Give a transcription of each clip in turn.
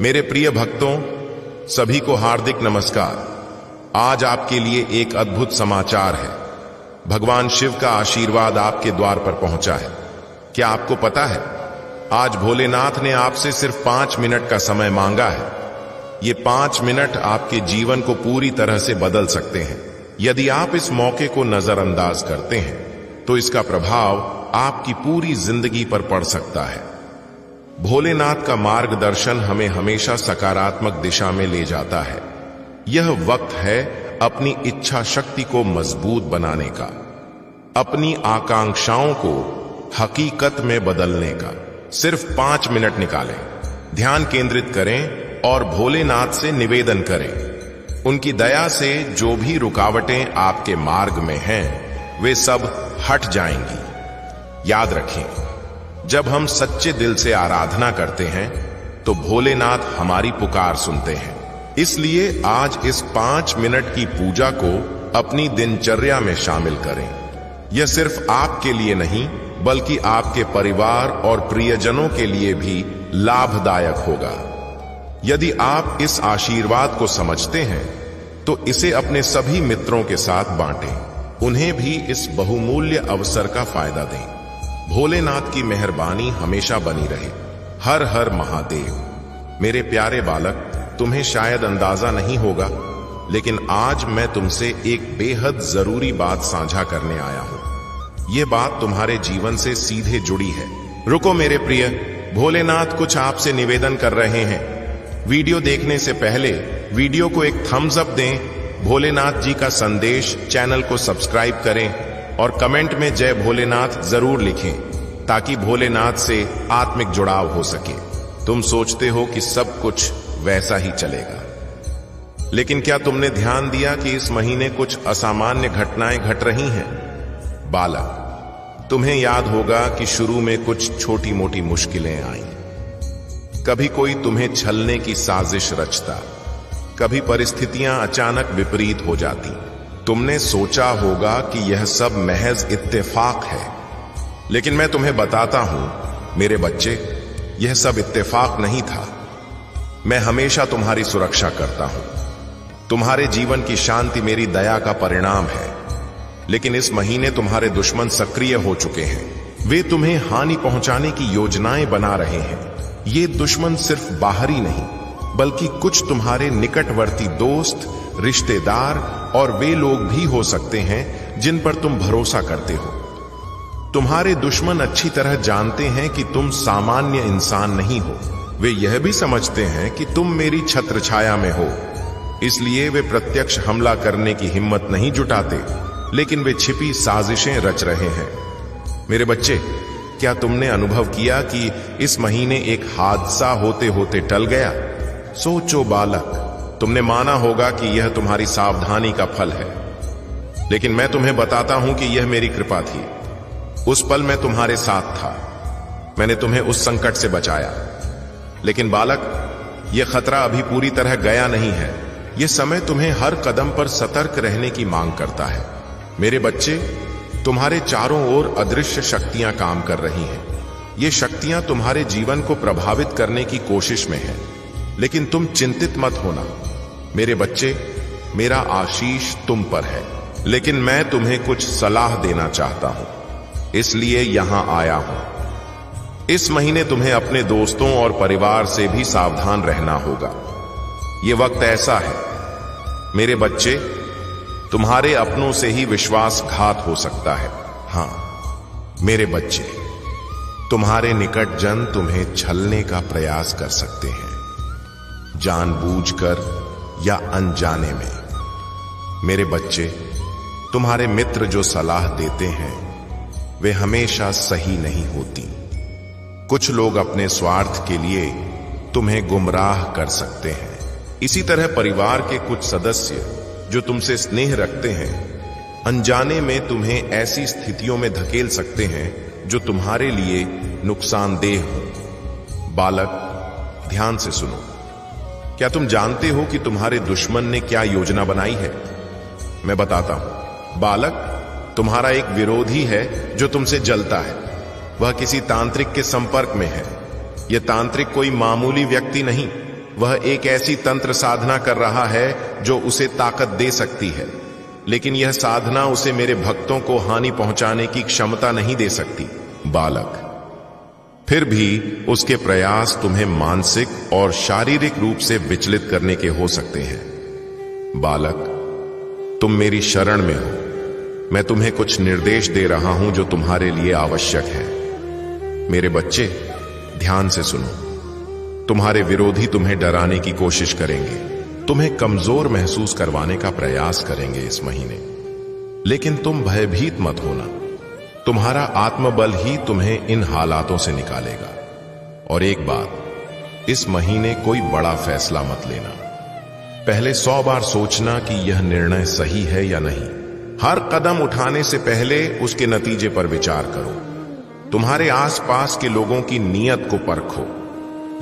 मेरे प्रिय भक्तों, सभी को हार्दिक नमस्कार। आज आपके लिए एक अद्भुत समाचार है। भगवान शिव का आशीर्वाद आपके द्वार पर पहुंचा है। क्या आपको पता है, आज भोलेनाथ ने आपसे सिर्फ 5 मिनट का समय मांगा है। ये 5 मिनट आपके जीवन को पूरी तरह से बदल सकते हैं। यदि आप इस मौके को नजरअंदाज करते हैं तो इसका प्रभाव आपकी पूरी जिंदगी पर पड़ सकता है। भोलेनाथ का मार्गदर्शन हमें हमेशा सकारात्मक दिशा में ले जाता है। यह वक्त है अपनी इच्छा शक्ति को मजबूत बनाने का, अपनी आकांक्षाओं को हकीकत में बदलने का। सिर्फ 5 मिनट निकालें, ध्यान केंद्रित करें और भोलेनाथ से निवेदन करें। उनकी दया से जो भी रुकावटें आपके मार्ग में हैं, वे सब हट जाएंगी। याद रखें, जब हम सच्चे दिल से आराधना करते हैं तो भोलेनाथ हमारी पुकार सुनते हैं। इसलिए आज इस 5 मिनट की पूजा को अपनी दिनचर्या में शामिल करें। यह सिर्फ आपके लिए नहीं, बल्कि आपके परिवार और प्रियजनों के लिए भी लाभदायक होगा। यदि आप इस आशीर्वाद को समझते हैं तो इसे अपने सभी मित्रों के साथ बांटें। उन्हें भी इस बहुमूल्य अवसर का फायदा दें। भोलेनाथ की मेहरबानी हमेशा बनी रहे। हर हर महादेव। मेरे प्यारे बालक, तुम्हें शायद अंदाजा नहीं होगा, लेकिन आज मैं तुमसे एक बेहद जरूरी बात साझा करने आया हूं। यह बात तुम्हारे जीवन से सीधे जुड़ी है। रुको मेरे प्रिय, भोलेनाथ कुछ आपसे निवेदन कर रहे हैं। वीडियो देखने से पहले वीडियो को एक थम्स अप दें, भोलेनाथ जी का संदेश चैनल को सब्सक्राइब करें और कमेंट में जय भोलेनाथ जरूर लिखें, ताकि भोलेनाथ से आत्मिक जुड़ाव हो सके। तुम सोचते हो कि सब कुछ वैसा ही चलेगा, लेकिन क्या तुमने ध्यान दिया कि इस महीने कुछ असामान्य घटनाएं घट रही हैं? बालक, तुम्हें याद होगा कि शुरू में कुछ छोटी मोटी मुश्किलें आईं। कभी कोई तुम्हें छलने की साजिश रचता, कभी परिस्थितियां अचानक विपरीत हो जाती। तुमने सोचा होगा कि यह सब महज इत्तेफाक है, लेकिन मैं तुम्हें बताता हूं मेरे बच्चे, यह सब इत्तेफाक नहीं था। मैं हमेशा तुम्हारी सुरक्षा करता हूं। तुम्हारे जीवन की शांति मेरी दया का परिणाम है। लेकिन इस महीने तुम्हारे दुश्मन सक्रिय हो चुके हैं। वे तुम्हें हानि पहुंचाने की योजनाएं बना रहे हैं। ये दुश्मन सिर्फ बाहरी नहीं, बल्कि कुछ तुम्हारे निकटवर्ती दोस्त, रिश्तेदार और वे लोग भी हो सकते हैं जिन पर तुम भरोसा करते हो। तुम्हारे दुश्मन अच्छी तरह जानते हैं कि तुम सामान्य इंसान नहीं हो। वे यह भी समझते हैं कि तुम मेरी छत्र छाया में हो। इसलिए वे प्रत्यक्ष हमला करने की हिम्मत नहीं जुटाते, लेकिन वे छिपी साजिशें रच रहे हैं। मेरे बच्चे, क्या तुमने अनुभव किया कि इस महीने एक हादसा होते होते टल गया? सोचो बालक, तुमने माना होगा कि यह तुम्हारी सावधानी का फल है, लेकिन मैं तुम्हें बताता हूं कि यह मेरी कृपा थी। उस पल मैं तुम्हारे साथ था। मैंने तुम्हें उस संकट से बचाया। लेकिन बालक, यह खतरा अभी पूरी तरह गया नहीं है। यह समय तुम्हें हर कदम पर सतर्क रहने की मांग करता है। मेरे बच्चे, तुम्हारे चारों ओर अदृश्य शक्तियां काम कर रही हैं। ये शक्तियां तुम्हारे जीवन को प्रभावित करने की कोशिश में हैं, लेकिन तुम चिंतित मत होना। मेरे बच्चे, मेरा आशीष तुम पर है, लेकिन मैं तुम्हें कुछ सलाह देना चाहता हूं, इसलिए यहां आया हूं। इस महीने तुम्हें अपने दोस्तों और परिवार से भी सावधान रहना होगा। यह वक्त ऐसा है मेरे बच्चे, तुम्हारे अपनों से ही विश्वासघात हो सकता है। हां मेरे बच्चे, तुम्हारे निकट जन तुम्हें छलने का प्रयास कर सकते हैं, जानबूझकर या अनजाने में। मेरे बच्चे, तुम्हारे मित्र जो सलाह देते हैं वे हमेशा सही नहीं होती। कुछ लोग अपने स्वार्थ के लिए तुम्हें गुमराह कर सकते हैं। इसी तरह परिवार के कुछ सदस्य जो तुमसे स्नेह रखते हैं, अनजाने में तुम्हें ऐसी स्थितियों में धकेल सकते हैं जो तुम्हारे लिए नुकसानदेह हो। बालक, ध्यान से सुनो। क्या तुम जानते हो कि तुम्हारे दुश्मन ने क्या योजना बनाई है? मैं बताता हूं। बालक, तुम्हारा एक विरोधी है जो तुमसे जलता है। वह किसी तांत्रिक के संपर्क में है। यह तांत्रिक कोई मामूली व्यक्ति नहीं, वह एक ऐसी तंत्र साधना कर रहा है जो उसे ताकत दे सकती है, लेकिन यह साधना उसे मेरे भक्तों को हानि पहुंचाने की क्षमता नहीं दे सकती। बालक, फिर भी उसके प्रयास तुम्हें मानसिक और शारीरिक रूप से विचलित करने के हो सकते हैं। बालक, तुम मेरी शरण में हो। मैं तुम्हें कुछ निर्देश दे रहा हूं जो तुम्हारे लिए आवश्यक है। मेरे बच्चे, ध्यान से सुनो। तुम्हारे विरोधी तुम्हें डराने की कोशिश करेंगे, तुम्हें कमजोर महसूस करवाने का प्रयास करेंगे इस महीने, लेकिन तुम भयभीत मत होना। तुम्हारा आत्मबल ही तुम्हें इन हालातों से निकालेगा। और एक बात, इस महीने कोई बड़ा फैसला मत लेना। पहले 100 बार सोचना कि यह निर्णय सही है या नहीं। हर कदम उठाने से पहले उसके नतीजे पर विचार करो। तुम्हारे आसपास के लोगों की नीयत को परखो।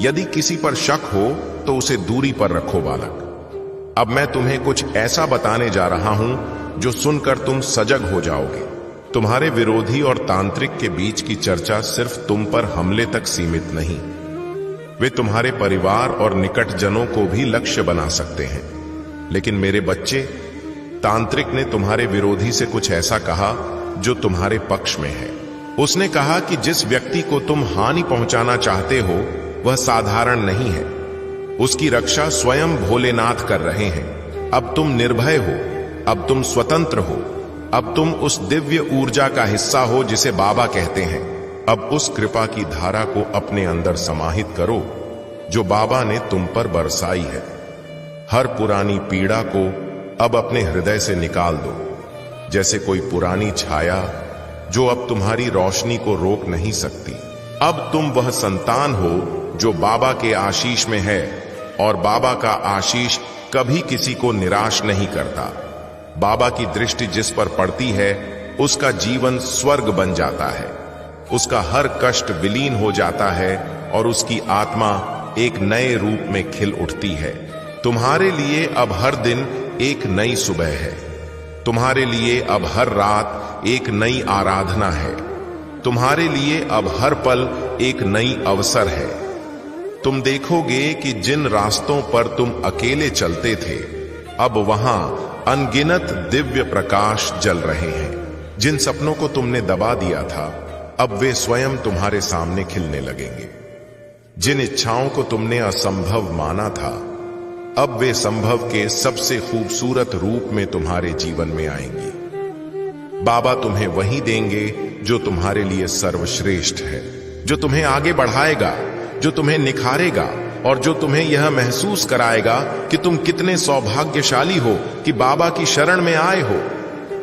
यदि किसी पर शक हो तो उसे दूरी पर रखो। बालक, अब मैं तुम्हें कुछ ऐसा बताने जा रहा हूं जो सुनकर तुम सजग हो जाओगे। तुम्हारे विरोधी और तांत्रिक के बीच की चर्चा सिर्फ तुम पर हमले तक सीमित नहीं, वे तुम्हारे परिवार और निकटजनों को भी लक्ष्य बना सकते हैं। लेकिन मेरे बच्चे, तांत्रिक ने तुम्हारे विरोधी से कुछ ऐसा कहा जो तुम्हारे पक्ष में है। उसने कहा कि जिस व्यक्ति को तुम हानि पहुंचाना चाहते हो वह साधारण नहीं है। उसकी रक्षा स्वयं भोलेनाथ कर रहे हैं। अब तुम निर्भय हो, अब तुम स्वतंत्र हो, अब तुम उस दिव्य ऊर्जा का हिस्सा हो जिसे बाबा कहते हैं। अब उस कृपा की धारा को अपने अंदर समाहित करो जो बाबा ने तुम पर बरसाई है। हर पुरानी पीड़ा को अब अपने हृदय से निकाल दो, जैसे कोई पुरानी छाया जो अब तुम्हारी रोशनी को रोक नहीं सकती। अब तुम वह संतान हो जो बाबा के आशीष में है, और बाबा का आशीष कभी किसी को निराश नहीं करता। बाबा की दृष्टि जिस पर पड़ती है उसका जीवन स्वर्ग बन जाता है। उसका हर कष्ट विलीन हो जाता है और उसकी आत्मा एक नए रूप में खिल उठती है। तुम्हारे लिए अब हर दिन एक नई सुबह है। तुम्हारे लिए अब हर रात एक नई आराधना है। तुम्हारे लिए अब हर पल एक नई अवसर है। तुम देखोगे कि जिन रास्तों पर तुम अकेले चलते थे, अब वहां अनगिनत दिव्य प्रकाश जल रहे हैं। जिन सपनों को तुमने दबा दिया था, अब वे स्वयं तुम्हारे सामने खिलने लगेंगे। जिन इच्छाओं को तुमने असंभव माना था, अब वे संभव के सबसे खूबसूरत रूप में तुम्हारे जीवन में आएंगी। बाबा तुम्हें वही देंगे जो तुम्हारे लिए सर्वश्रेष्ठ है, जो तुम्हें आगे बढ़ाएगा, जो तुम्हें निखारेगा और जो तुम्हें यह महसूस कराएगा कि तुम कितने सौभाग्यशाली हो कि बाबा की शरण में आए हो।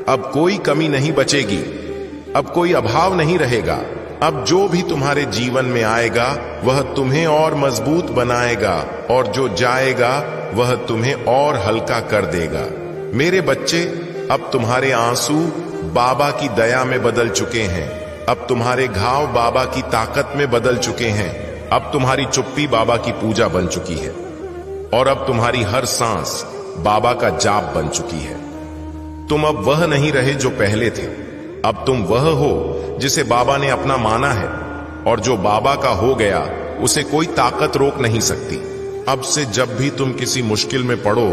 अब कोई कमी नहीं बचेगी, अब कोई अभाव नहीं रहेगा। अब जो भी तुम्हारे जीवन में आएगा वह तुम्हें और मजबूत बनाएगा, और जो जाएगा वह तुम्हें और हल्का कर देगा। मेरे बच्चे, अब तुम्हारे आंसू बाबा की दया में बदल चुके हैं। अब तुम्हारे घाव बाबा की ताकत में बदल चुके हैं। अब तुम्हारी चुप्पी बाबा की पूजा बन चुकी है, और अब तुम्हारी हर सांस बाबा का जाप बन चुकी है। तुम अब वह नहीं रहे जो पहले थे। अब तुम वह हो जिसे बाबा ने अपना माना है, और जो बाबा का हो गया उसे कोई ताकत रोक नहीं सकती। अब से जब भी तुम किसी मुश्किल में पड़ो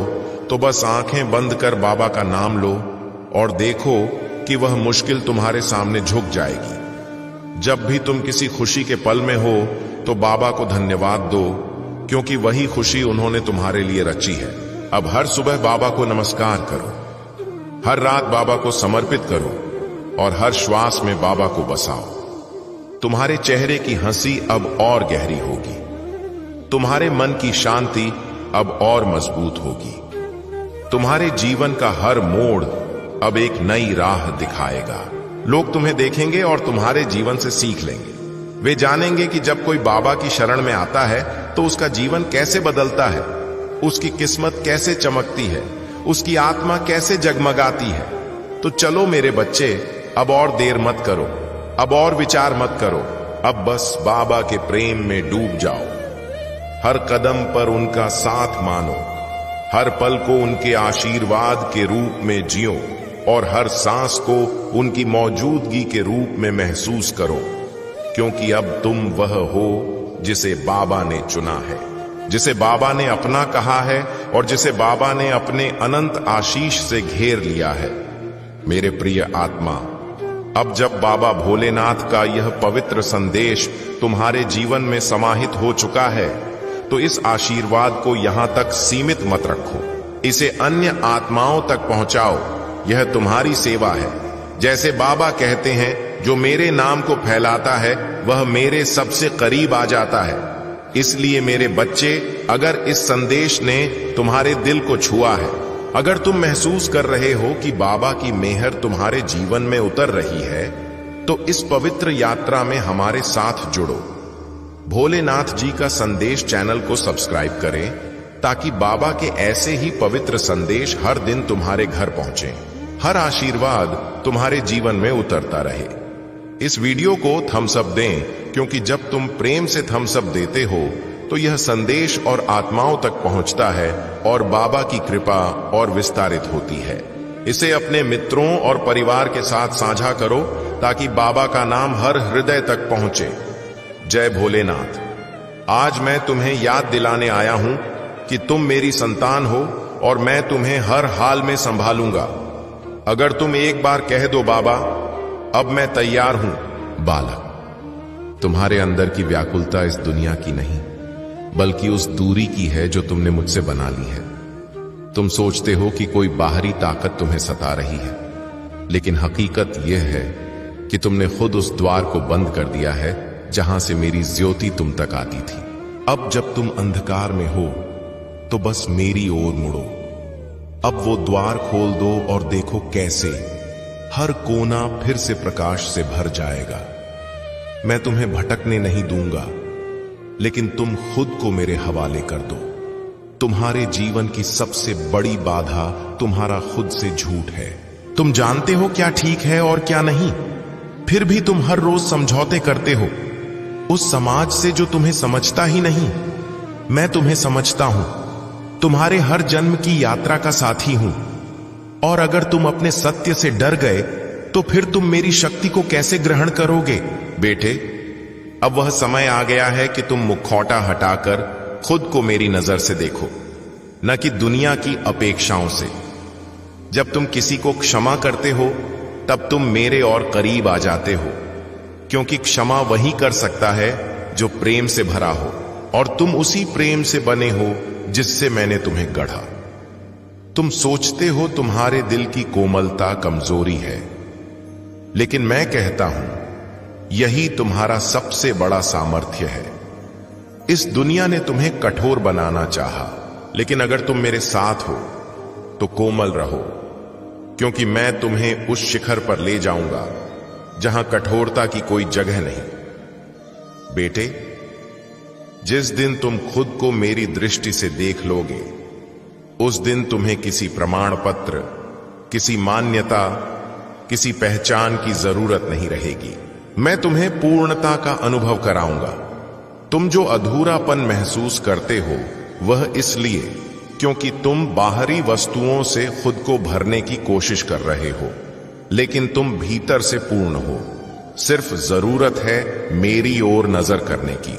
तो बस आंखें बंद कर बाबा का नाम लो और देखो कि वह मुश्किल तुम्हारे सामने झुक जाएगी। जब भी तुम किसी खुशी के पल में हो तो बाबा को धन्यवाद दो, क्योंकि वही खुशी उन्होंने तुम्हारे लिए रची है। अब हर सुबह बाबा को नमस्कार करो, हर रात बाबा को समर्पित करो, और हर श्वास में बाबा को बसाओ। तुम्हारे चेहरे की हंसी अब और गहरी होगी, तुम्हारे मन की शांति अब और मजबूत होगी। तुम्हारे जीवन का हर मोड़ अब एक नई राह दिखाएगा। लोग तुम्हें देखेंगे और तुम्हारे जीवन से सीख लेंगे। वे जानेंगे कि जब कोई बाबा की शरण में आता है तो उसका जीवन कैसे बदलता है, उसकी किस्मत कैसे चमकती है, उसकी आत्मा कैसे जगमगाती है। तो चलो मेरे बच्चे, अब और देर मत करो, अब और विचार मत करो। अब बस बाबा के प्रेम में डूब जाओ। हर कदम पर उनका साथ मानो, हर पल को उनके आशीर्वाद के रूप में जियो, और हर सांस को उनकी मौजूदगी के रूप में महसूस करो, क्योंकि अब तुम वह हो जिसे बाबा ने चुना है। जिसे बाबा ने अपना कहा है और जिसे बाबा ने अपने अनंत आशीष से घेर लिया है। मेरे प्रिय आत्मा, अब जब बाबा भोलेनाथ का यह पवित्र संदेश तुम्हारे जीवन में समाहित हो चुका है, तो इस आशीर्वाद को यहां तक सीमित मत रखो, इसे अन्य आत्माओं तक पहुंचाओ। यह तुम्हारी सेवा है। जैसे बाबा कहते हैं, जो मेरे नाम को फैलाता है वह मेरे सबसे करीब आ जाता है। इसलिए मेरे बच्चे, अगर इस संदेश ने तुम्हारे दिल को छुआ है, अगर तुम महसूस कर रहे हो कि बाबा की मेहर तुम्हारे जीवन में उतर रही है, तो इस पवित्र यात्रा में हमारे साथ जुड़ो। भोलेनाथ जी का संदेश चैनल को सब्सक्राइब करें, ताकि बाबा के ऐसे ही पवित्र संदेश हर दिन तुम्हारे घर पहुंचे, हर आशीर्वाद तुम्हारे जीवन में उतरता रहे। इस वीडियो को थम्स अप दें, क्योंकि जब तुम प्रेम से थम्स अप देते हो तो यह संदेश और आत्माओं तक पहुंचता है और बाबा की कृपा और विस्तारित होती है। इसे अपने मित्रों और परिवार के साथ साझा करो, ताकि बाबा का नाम हर हृदय तक पहुंचे। जय भोलेनाथ। आज मैं तुम्हें याद दिलाने आया हूं कि तुम मेरी संतान हो और मैं तुम्हें हर हाल में संभालूंगा। अगर तुम एक बार कह दो, बाबा अब मैं तैयार हूं। बालक, तुम्हारे अंदर की व्याकुलता इस दुनिया की नहीं, बल्कि उस दूरी की है जो तुमने मुझसे बना ली है। तुम सोचते हो कि कोई बाहरी ताकत तुम्हें सता रही है, लेकिन हकीकत यह है कि तुमने खुद उस द्वार को बंद कर दिया है जहां से मेरी ज्योति तुम तक आती थी। अब जब तुम अंधकार में हो तो बस मेरी ओर मुड़ो। अब वो द्वार खोल दो और देखो कैसे हर कोना फिर से प्रकाश से भर जाएगा। मैं तुम्हें भटकने नहीं दूंगा, लेकिन तुम खुद को मेरे हवाले कर दो। तुम्हारे जीवन की सबसे बड़ी बाधा तुम्हारा खुद से झूठ है। तुम जानते हो क्या ठीक है और क्या नहीं, फिर भी तुम हर रोज समझौते करते हो उस समाज से जो तुम्हें समझता ही नहीं। मैं तुम्हें समझता हूं, तुम्हारे हर जन्म की यात्रा का साथी हूं, और अगर तुम अपने सत्य से डर गए तो फिर तुम मेरी शक्ति को कैसे ग्रहण करोगे? बेटे, अब वह समय आ गया है कि तुम मुखौटा हटाकर खुद को मेरी नजर से देखो, न कि दुनिया की अपेक्षाओं से। जब तुम किसी को क्षमा करते हो तब तुम मेरे और करीब आ जाते हो, क्योंकि क्षमा वही कर सकता है जो प्रेम से भरा हो, और तुम उसी प्रेम से बने हो जिससे मैंने तुम्हें गढ़ा। तुम सोचते हो तुम्हारे दिल की कोमलता कमजोरी है, लेकिन मैं कहता हूं यही तुम्हारा सबसे बड़ा सामर्थ्य है। इस दुनिया ने तुम्हें कठोर बनाना चाहा, लेकिन अगर तुम मेरे साथ हो तो कोमल रहो, क्योंकि मैं तुम्हें उस शिखर पर ले जाऊंगा जहां कठोरता की कोई जगह नहीं। बेटे, जिस दिन तुम खुद को मेरी दृष्टि से देख लोगे, उस दिन तुम्हें किसी प्रमाण पत्र, किसी मान्यता, किसी पहचान की जरूरत नहीं रहेगी। मैं तुम्हें पूर्णता का अनुभव कराऊंगा। तुम जो अधूरापन महसूस करते हो वह इसलिए क्योंकि तुम बाहरी वस्तुओं से खुद को भरने की कोशिश कर रहे हो, लेकिन तुम भीतर से पूर्ण हो। सिर्फ जरूरत है मेरी ओर नजर करने की,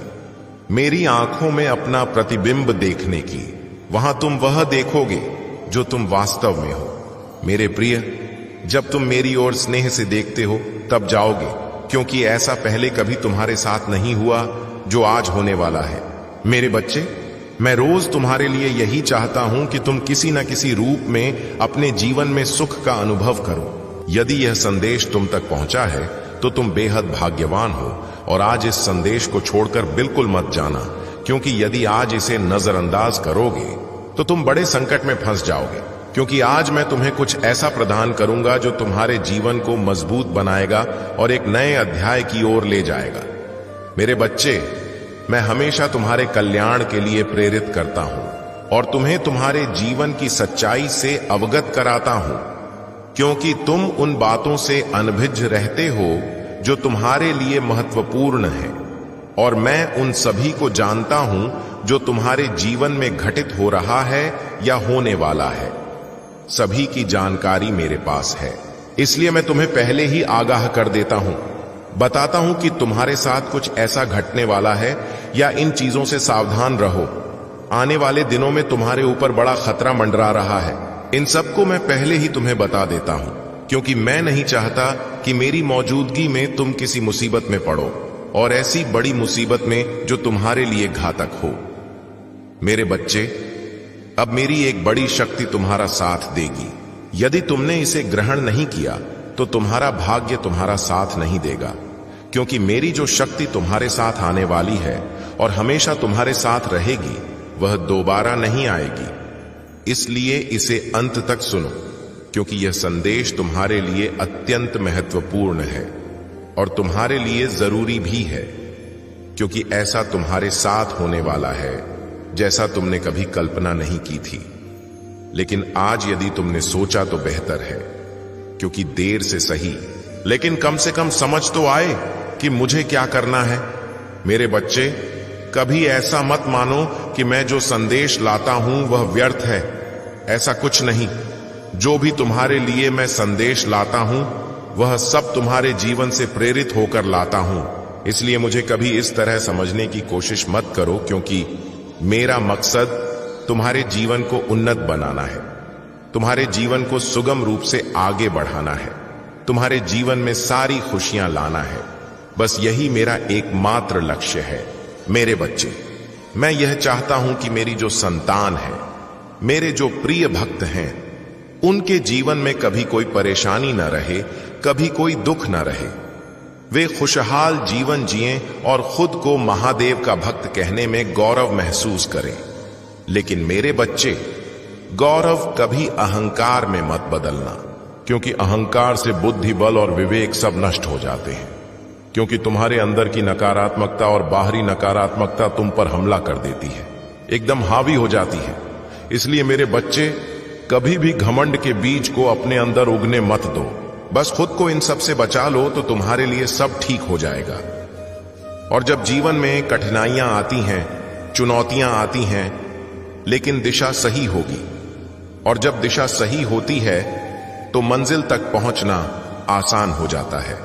मेरी आंखों में अपना प्रतिबिंब देखने की। वहां तुम वह देखोगे जो तुम वास्तव में हो। मेरे प्रिय, जब तुम मेरी ओर स्नेह से देखते हो तब जाओगे, क्योंकि ऐसा पहले कभी तुम्हारे साथ नहीं हुआ जो आज होने वाला है। मेरे बच्चे, मैं रोज तुम्हारे लिए यही चाहता हूं कि तुम किसी न किसी रूप में अपने जीवन में सुख का अनुभव करो। यदि यह संदेश तुम तक पहुंचा है तो तुम बेहद भाग्यवान हो, और आज इस संदेश को छोड़कर बिल्कुल मत जाना, क्योंकि यदि आज इसे नजरअंदाज करोगे तो तुम बड़े संकट में फंस जाओगे। क्योंकि आज मैं तुम्हें कुछ ऐसा प्रदान करूंगा जो तुम्हारे जीवन को मजबूत बनाएगा और एक नए अध्याय की ओर ले जाएगा। मेरे बच्चे, मैं हमेशा तुम्हारे कल्याण के लिए प्रेरित करता हूं और तुम्हें तुम्हारे जीवन की सच्चाई से अवगत कराता हूं, क्योंकि तुम उन बातों से अनभिज्ञ रहते हो जो तुम्हारे लिए महत्वपूर्ण है, और मैं उन सभी को जानता हूं जो तुम्हारे जीवन में घटित हो रहा है या होने वाला है। सभी की जानकारी मेरे पास है, इसलिए मैं तुम्हें पहले ही आगाह कर देता हूं, बताता हूं कि तुम्हारे साथ कुछ ऐसा घटने वाला है या इन चीजों से सावधान रहो। आने वाले दिनों में तुम्हारे ऊपर बड़ा खतरा मंडरा रहा है। इन सबको मैं पहले ही तुम्हें बता देता हूं, क्योंकि मैं नहीं चाहता कि मेरी मौजूदगी में तुम किसी मुसीबत में पड़ो, और ऐसी बड़ी मुसीबत में जो तुम्हारे लिए घातक हो। मेरे बच्चे, अब मेरी एक बड़ी शक्ति तुम्हारा साथ देगी। यदि तुमने इसे ग्रहण नहीं किया तो तुम्हारा भाग्य तुम्हारा साथ नहीं देगा, क्योंकि मेरी जो शक्ति तुम्हारे साथ आने वाली है और हमेशा तुम्हारे साथ रहेगी, वह दोबारा नहीं आएगी। इसलिए इसे अंत तक सुनो, क्योंकि यह संदेश तुम्हारे लिए अत्यंत महत्वपूर्ण है और तुम्हारे लिए जरूरी भी है, क्योंकि ऐसा तुम्हारे साथ होने वाला है जैसा तुमने कभी कल्पना नहीं की थी। लेकिन आज यदि तुमने सोचा तो बेहतर है, क्योंकि देर से सही, लेकिन कम से कम समझ तो आए कि मुझे क्या करना है। मेरे बच्चे, कभी ऐसा मत मानो कि मैं जो संदेश लाता हूं वह व्यर्थ है। ऐसा कुछ नहीं। जो भी तुम्हारे लिए मैं संदेश लाता हूं वह सब तुम्हारे जीवन से प्रेरित होकर लाता हूं। इसलिए मुझे कभी इस तरह समझने की कोशिश मत करो, क्योंकि मेरा मकसद तुम्हारे जीवन को उन्नत बनाना है, तुम्हारे जीवन को सुगम रूप से आगे बढ़ाना है, तुम्हारे जीवन में सारी खुशियां लाना है। बस यही मेरा एकमात्र लक्ष्य है। मेरे बच्चे, मैं यह चाहता हूं कि मेरी जो संतान है, मेरे जो प्रिय भक्त हैं, उनके जीवन में कभी कोई परेशानी न रहे, कभी कोई दुख न रहे। वे खुशहाल जीवन जिएं और खुद को महादेव का भक्त कहने में गौरव महसूस करें। लेकिन मेरे बच्चे, गौरव कभी अहंकार में मत बदलना, क्योंकि अहंकार से बुद्धि, बल और विवेक सब नष्ट हो जाते हैं। क्योंकि तुम्हारे अंदर की नकारात्मकता और बाहरी नकारात्मकता तुम पर हमला कर देती है, एकदम हावी हो जाती है। इसलिए मेरे बच्चे, कभी भी घमंड के बीज को अपने अंदर उगने मत दो। बस खुद को इन सब से बचा लो तो तुम्हारे लिए सब ठीक हो जाएगा। और जब जीवन में कठिनाइयां आती हैं, चुनौतियां आती हैं, लेकिन दिशा सही होगी, और जब दिशा सही होती है तो मंजिल तक पहुंचना आसान हो जाता है।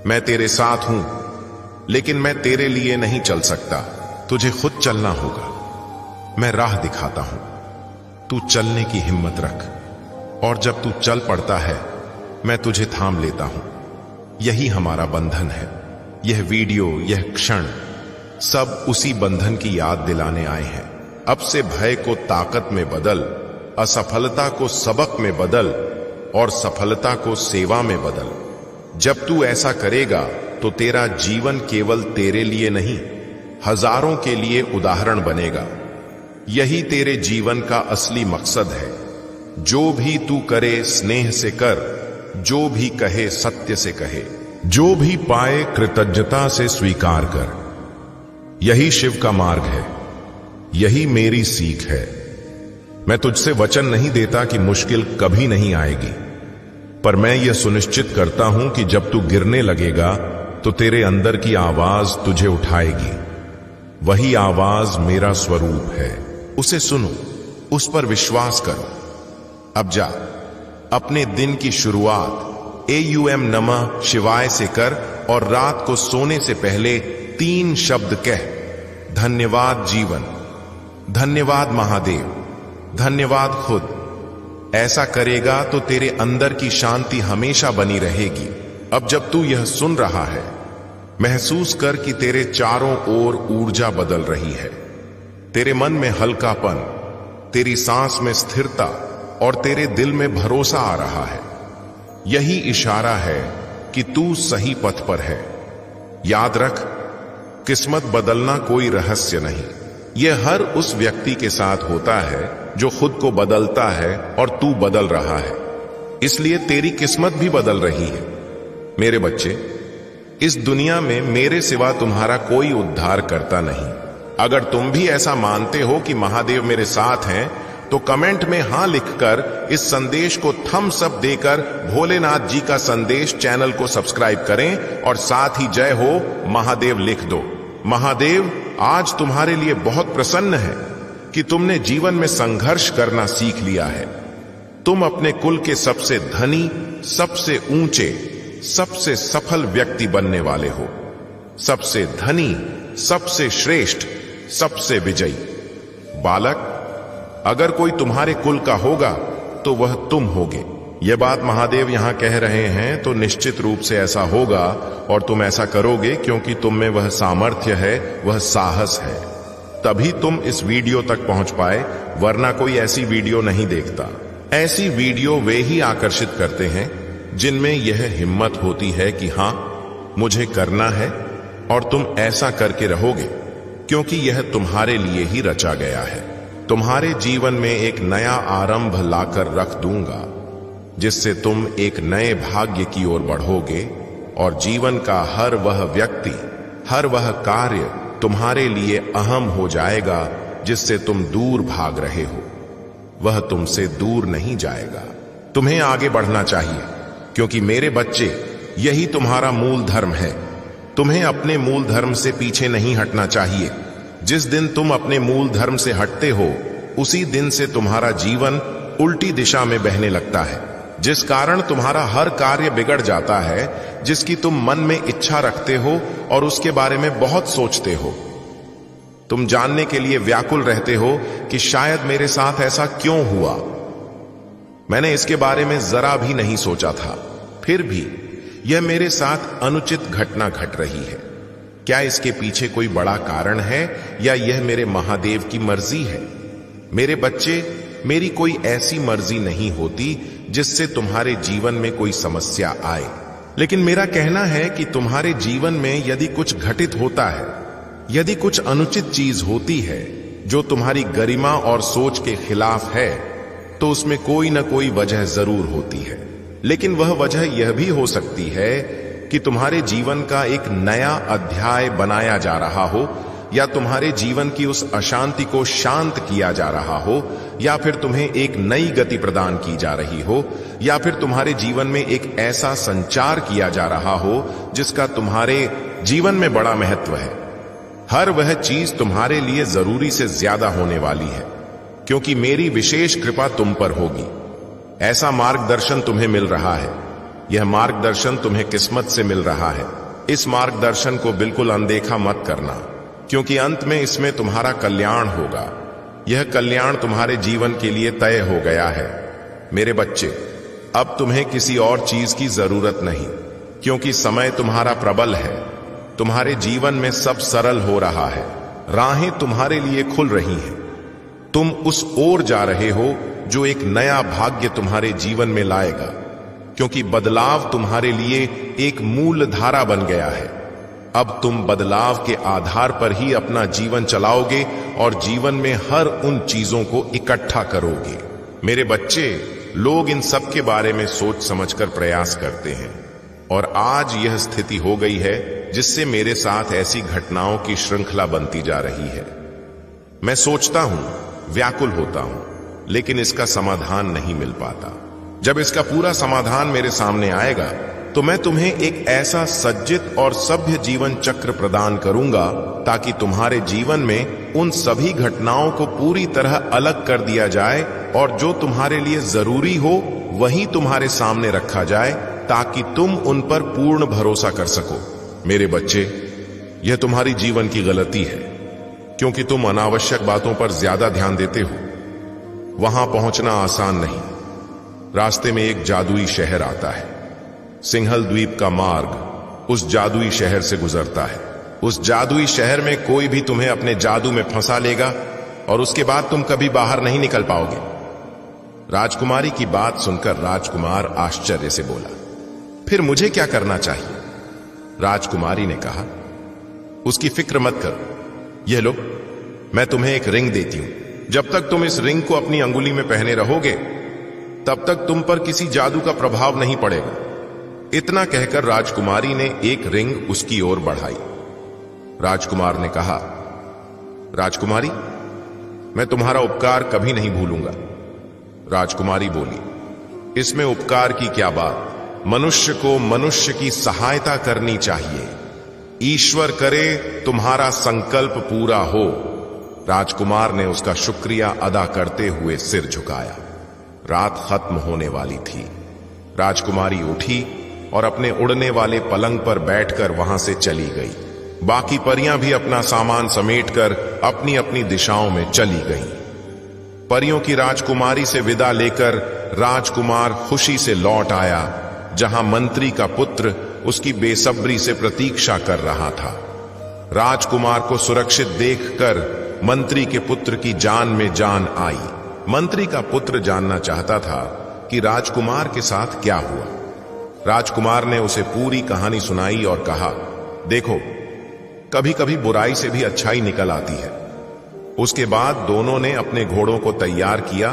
मैं तेरे साथ हूं, लेकिन मैं तेरे लिए नहीं चल सकता, तुझे खुद चलना होगा। मैं राह दिखाता हूं, तू चलने की हिम्मत रख, और जब तू चल पड़ता है मैं तुझे थाम लेता हूं। यही हमारा बंधन है। यह वीडियो, यह क्षण, सब उसी बंधन की याद दिलाने आए हैं। अब से भय को ताकत में बदल, असफलता को सबक में बदल, और सफलता को सेवा में बदल। जब तू ऐसा करेगा तो तेरा जीवन केवल तेरे लिए नहीं, हजारों के लिए उदाहरण बनेगा। यही तेरे जीवन का असली मकसद है। जो भी तू करे स्नेह से कर, जो भी कहे सत्य से कहे, जो भी पाए कृतज्ञता से स्वीकार कर। यही शिव का मार्ग है, यही मेरी सीख है। मैं तुझसे वचन नहीं देता कि मुश्किल कभी नहीं आएगी, पर मैं यह सुनिश्चित करता हूं कि जब तू गिरने लगेगा तो तेरे अंदर की आवाज तुझे उठाएगी। वही आवाज मेरा स्वरूप है। उसे सुनो, उस पर विश्वास करो। अब जा, अपने दिन की शुरुआत AUM नमः शिवाय से कर, और रात को सोने से पहले 3 शब्द कह, धन्यवाद जीवन, धन्यवाद महादेव, धन्यवाद खुद। ऐसा करेगा तो तेरे अंदर की शांति हमेशा बनी रहेगी। अब जब तू यह सुन रहा है, महसूस कर कि तेरे चारों ओर ऊर्जा बदल रही है। तेरे मन में हल्कापन, तेरी सांस में स्थिरता, और तेरे दिल में भरोसा आ रहा है। यही इशारा है कि तू सही पथ पर है। याद रख, किस्मत बदलना कोई रहस्य नहीं। यह हर उस व्यक्ति के साथ होता है जो खुद को बदलता है, और तू बदल रहा है। इसलिए तेरी किस्मत भी बदल रही है। मेरे बच्चे, इस दुनिया में मेरे सिवा तुम्हारा कोई उद्धार करता नहीं। अगर तुम भी ऐसा मानते हो कि महादेव मेरे साथ हैं, तो कमेंट में हां लिखकर इस संदेश को थम्स अप देकर भोलेनाथ जी का संदेश चैनल को सब्सक्राइब करें, और साथ ही जय हो महादेव लिख दो। महादेव आज तुम्हारे लिए बहुत प्रसन्न है कि तुमने जीवन में संघर्ष करना सीख लिया है। तुम अपने कुल के सबसे धनी, सबसे ऊंचे, सबसे सफल व्यक्ति बनने वाले हो। सबसे धनी, सबसे श्रेष्ठ, सबसे विजयी। बालक, अगर कोई तुम्हारे कुल का होगा तो वह तुम होगे। यह बात महादेव यहां कह रहे हैं तो निश्चित रूप से ऐसा होगा और तुम ऐसा करोगे क्योंकि तुम में वह सामर्थ्य है, वह साहस है। तभी तुम इस वीडियो तक पहुंच पाए, वरना कोई ऐसी वीडियो नहीं देखता। ऐसी वीडियो वे ही आकर्षित करते हैं जिनमें यह हिम्मत होती है कि हां, मुझे करना है और तुम ऐसा करके रहोगे क्योंकि यह तुम्हारे लिए ही रचा गया है। तुम्हारे जीवन में एक नया आरंभ लाकर रख दूंगा जिससे तुम एक नए भाग्य की ओर बढ़ोगे और जीवन का हर वह व्यक्ति, हर वह कार्य तुम्हारे लिए अहम हो जाएगा जिससे तुम दूर भाग रहे हो। वह तुमसे दूर नहीं जाएगा। तुम्हें आगे बढ़ना चाहिए क्योंकि मेरे बच्चे, यही तुम्हारा मूल धर्म है। तुम्हें अपने मूल धर्म से पीछे नहीं हटना चाहिए। जिस दिन तुम अपने मूल धर्म से हटते हो उसी दिन से तुम्हारा जीवन उल्टी दिशा में बहने लगता है, जिस कारण तुम्हारा हर कार्य बिगड़ जाता है जिसकी तुम मन में इच्छा रखते हो और उसके बारे में बहुत सोचते हो। तुम जानने के लिए व्याकुल रहते हो कि शायद मेरे साथ ऐसा क्यों हुआ। मैंने इसके बारे में जरा भी नहीं सोचा था, फिर भी यह मेरे साथ अनुचित घटना घट रही है। क्या इसके पीछे कोई बड़ा कारण है या यह मेरे महादेव की मर्जी है? मेरे बच्चे, मेरी कोई ऐसी मर्जी नहीं होती जिससे तुम्हारे जीवन में कोई समस्या आए, लेकिन मेरा कहना है कि तुम्हारे जीवन में यदि कुछ घटित होता है, यदि कुछ अनुचित चीज होती है जो तुम्हारी गरिमा और सोच के खिलाफ है, तो उसमें कोई ना कोई वजह जरूर होती है। लेकिन वह वजह यह भी हो सकती है कि तुम्हारे जीवन का एक नया अध्याय बनाया जा रहा हो, या तुम्हारे जीवन की उस अशांति को शांत किया जा रहा हो, या फिर तुम्हें एक नई गति प्रदान की जा रही हो, या फिर तुम्हारे जीवन में एक ऐसा संचार किया जा रहा हो जिसका तुम्हारे जीवन में बड़ा महत्व है। हर वह चीज तुम्हारे लिए जरूरी से ज्यादा होने वाली है क्योंकि मेरी विशेष कृपा तुम पर होगी। ऐसा मार्गदर्शन तुम्हें मिल रहा है। यह मार्गदर्शन तुम्हें किस्मत से मिल रहा है। इस मार्गदर्शन को बिल्कुल अनदेखा मत करना क्योंकि अंत में इसमें तुम्हारा कल्याण होगा। यह कल्याण तुम्हारे जीवन के लिए तय हो गया है। मेरे बच्चे, अब तुम्हें किसी और चीज की जरूरत नहीं क्योंकि समय तुम्हारा प्रबल है। तुम्हारे जीवन में सब सरल हो रहा है, राहें तुम्हारे लिए खुल रही हैं। तुम उस ओर जा रहे हो जो एक नया भाग्य तुम्हारे जीवन में लाएगा क्योंकि बदलाव तुम्हारे लिए एक मूल धारा बन गया है। अब तुम बदलाव के आधार पर ही अपना जीवन चलाओगे और जीवन में हर उन चीजों को इकट्ठा करोगे। मेरे बच्चे, लोग इन सब के बारे में सोच समझकर प्रयास करते हैं और आज यह स्थिति हो गई है जिससे मेरे साथ ऐसी घटनाओं की श्रृंखला बनती जा रही है। मैं सोचता हूं, व्याकुल होता हूं, लेकिन इसका समाधान नहीं मिल पाता। जब इसका पूरा समाधान मेरे सामने आएगा तो मैं तुम्हें एक ऐसा सज्जित और सभ्य जीवन चक्र प्रदान करूंगा ताकि तुम्हारे जीवन में उन सभी घटनाओं को पूरी तरह अलग कर दिया जाए और जो तुम्हारे लिए जरूरी हो वही तुम्हारे सामने रखा जाए ताकि तुम उन पर पूर्ण भरोसा कर सको। मेरे बच्चे, यह तुम्हारी जीवन की गलती है क्योंकि तुम अनावश्यक बातों पर ज्यादा ध्यान देते हो। वहां पहुंचना आसान नहीं। रास्ते में एक जादुई शहर आता है। सिंहल द्वीप का मार्ग उस जादुई शहर से गुजरता है। उस जादुई शहर में कोई भी तुम्हें अपने जादू में फंसा लेगा और उसके बाद तुम कभी बाहर नहीं निकल पाओगे। राजकुमारी की बात सुनकर राजकुमार आश्चर्य से बोला, फिर मुझे क्या करना चाहिए? राजकुमारी ने कहा, उसकी फिक्र मत करो। यह लो, मैं तुम्हें एक रिंग देती हूं। जब तक तुम इस रिंग को अपनी अंगुली में पहने रहोगे तब तक तुम पर किसी जादू का प्रभाव नहीं पड़ेगा। इतना कहकर राजकुमारी ने एक रिंग उसकी ओर बढ़ाई। राजकुमार ने कहा, राजकुमारी, मैं तुम्हारा उपकार कभी नहीं भूलूंगा। राजकुमारी बोली, इसमें उपकार की क्या बात? मनुष्य को मनुष्य की सहायता करनी चाहिए। ईश्वर करे तुम्हारा संकल्प पूरा हो। राजकुमार ने उसका शुक्रिया अदा करते हुए सिर झुकाया। रात खत्म होने वाली थी। राजकुमारी उठी और अपने उड़ने वाले पलंग पर बैठकर वहां से चली गई। बाकी परियां भी अपना सामान समेटकर अपनी अपनी दिशाओं में चली गईं। परियों की राजकुमारी से विदा लेकर राजकुमार खुशी से लौट आया, जहां मंत्री का पुत्र उसकी बेसब्री से प्रतीक्षा कर रहा था। राजकुमार को सुरक्षित देखकर मंत्री के पुत्र की जान में जान आई। मंत्री का पुत्र जानना चाहता था कि राजकुमार के साथ क्या हुआ। राजकुमार ने उसे पूरी कहानी सुनाई और कहा, देखो, कभी कभी बुराई से भी अच्छाई निकल आती है। उसके बाद दोनों ने अपने घोड़ों को तैयार किया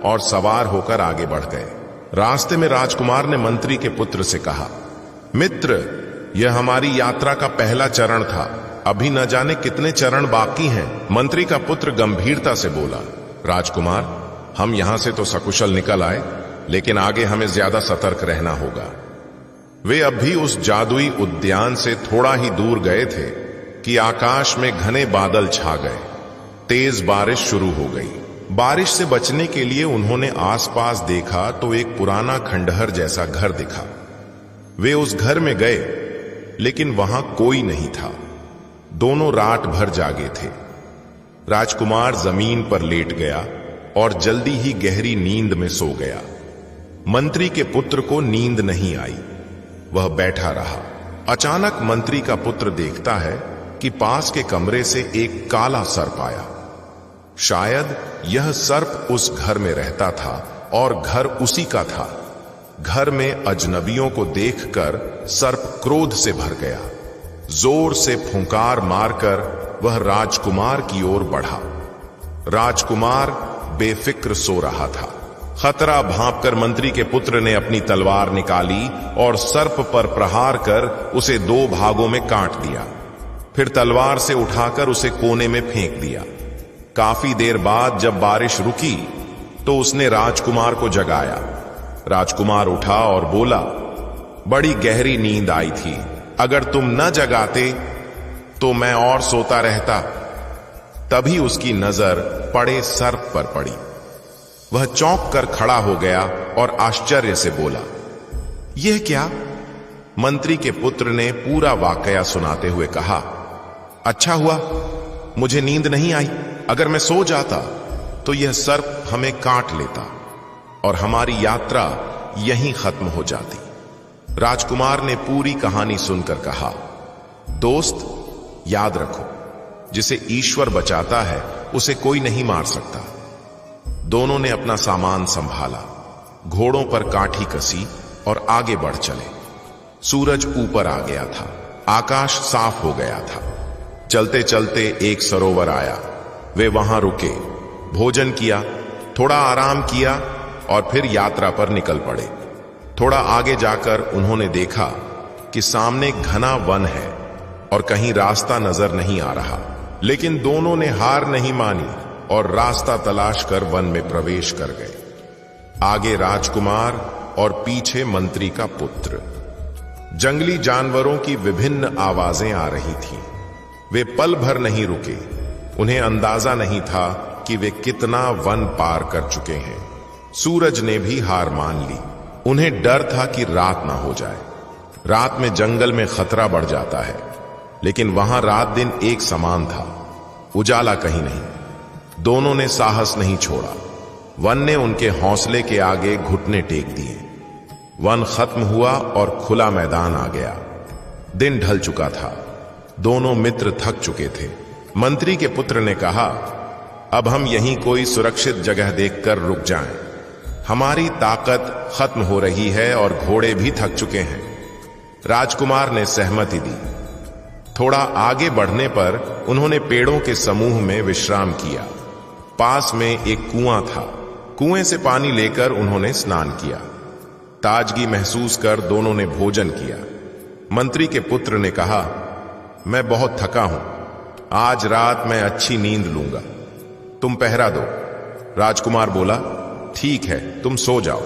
और सवार होकर आगे बढ़ गए। रास्ते में राजकुमार ने मंत्री के पुत्र से कहा, मित्र, यह हमारी यात्रा का पहला चरण था, अभी न जाने कितने चरण बाकी हैं। मंत्री का पुत्र गंभीरता से बोला, राजकुमार, हम यहां से तो सकुशल निकल आए, लेकिन आगे हमें ज्यादा सतर्क रहना होगा। वे अब भी उस जादुई उद्यान से थोड़ा ही दूर गए थे कि आकाश में घने बादल छा गए। तेज बारिश शुरू हो गई। बारिश से बचने के लिए उन्होंने आसपास देखा तो एक पुराना खंडहर जैसा घर दिखा। वे उस घर में गए, लेकिन वहां कोई नहीं था। दोनों रात भर जागे थे। राजकुमार जमीन पर लेट गया और जल्दी ही गहरी नींद में सो गया। मंत्री के पुत्र को नींद नहीं आई। वह बैठा रहा। अचानक मंत्री का पुत्र देखता है कि पास के कमरे से एक काला सर्प आया। शायद यह सर्प उस घर में रहता था और घर उसी का था। घर में अजनबियों को देखकर सर्प क्रोध से भर गया। जोर से फुंकार मारकर वह राजकुमार की ओर बढ़ा। राजकुमार बेफिक्र सो रहा था। खतरा भांपकर मंत्री के पुत्र ने अपनी तलवार निकाली और सर्प पर प्रहार कर उसे दो भागों में काट दिया। फिर तलवार से उठाकर उसे कोने में फेंक दिया। काफी देर बाद जब बारिश रुकी तो उसने राजकुमार को जगाया। राजकुमार उठा और बोला, बड़ी गहरी नींद आई थी, अगर तुम न जगाते तो मैं और सोता रहता। तभी उसकी नजर पड़े सर्प पर पड़ी। वह चौंक कर खड़ा हो गया और आश्चर्य से बोला, यह क्या? मंत्री के पुत्र ने पूरा वाकया सुनाते हुए कहा, अच्छा हुआ मुझे नींद नहीं आई। अगर मैं सो जाता तो यह सर्प हमें काट लेता और हमारी यात्रा यहीं खत्म हो जाती। राजकुमार ने पूरी कहानी सुनकर कहा, दोस्त, याद रखो, जिसे ईश्वर बचाता है उसे कोई नहीं मार सकता। दोनों ने अपना सामान संभाला, घोड़ों पर काठी कसी और आगे बढ़ चले। सूरज ऊपर आ गया था। आकाश साफ हो गया था। चलते चलते एक सरोवर आया। वे वहां रुके, भोजन किया, थोड़ा आराम किया और फिर यात्रा पर निकल पड़े। थोड़ा आगे जाकर उन्होंने देखा कि सामने घना वन है और कहीं रास्ता नजर नहीं आ रहा। लेकिन दोनों ने हार नहीं मानी और रास्ता तलाश कर वन में प्रवेश कर गए। आगे राजकुमार और पीछे मंत्री का पुत्र। जंगली जानवरों की विभिन्न आवाजें आ रही थीं। वे पल भर नहीं रुके। उन्हें अंदाजा नहीं था कि वे कितना वन पार कर चुके हैं। सूरज ने भी हार मान ली। उन्हें डर था कि रात ना हो जाए। रात में जंगल में खतरा बढ़ जाता है, लेकिन वहां रात दिन एक समान था, उजाला कहीं नहीं। दोनों ने साहस नहीं छोड़ा। वन ने उनके हौसले के आगे घुटने टेक दिए। वन खत्म हुआ और खुला मैदान आ गया। दिन ढल चुका था। दोनों मित्र थक चुके थे। मंत्री के पुत्र ने कहा, अब हम यहीं कोई सुरक्षित जगह देखकर रुक जाएं। हमारी ताकत खत्म हो रही है और घोड़े भी थक चुके हैं। राजकुमार ने सहमति दी। थोड़ा आगे बढ़ने पर उन्होंने पेड़ों के समूह में विश्राम किया। पास में एक कुआं था। कुएं से पानी लेकर उन्होंने स्नान किया। ताजगी महसूस कर दोनों ने भोजन किया। मंत्री के पुत्र ने कहा, मैं बहुत थका हूं, आज रात मैं अच्छी नींद लूंगा, तुम पहरा दो। राजकुमार बोला, ठीक है, तुम सो जाओ।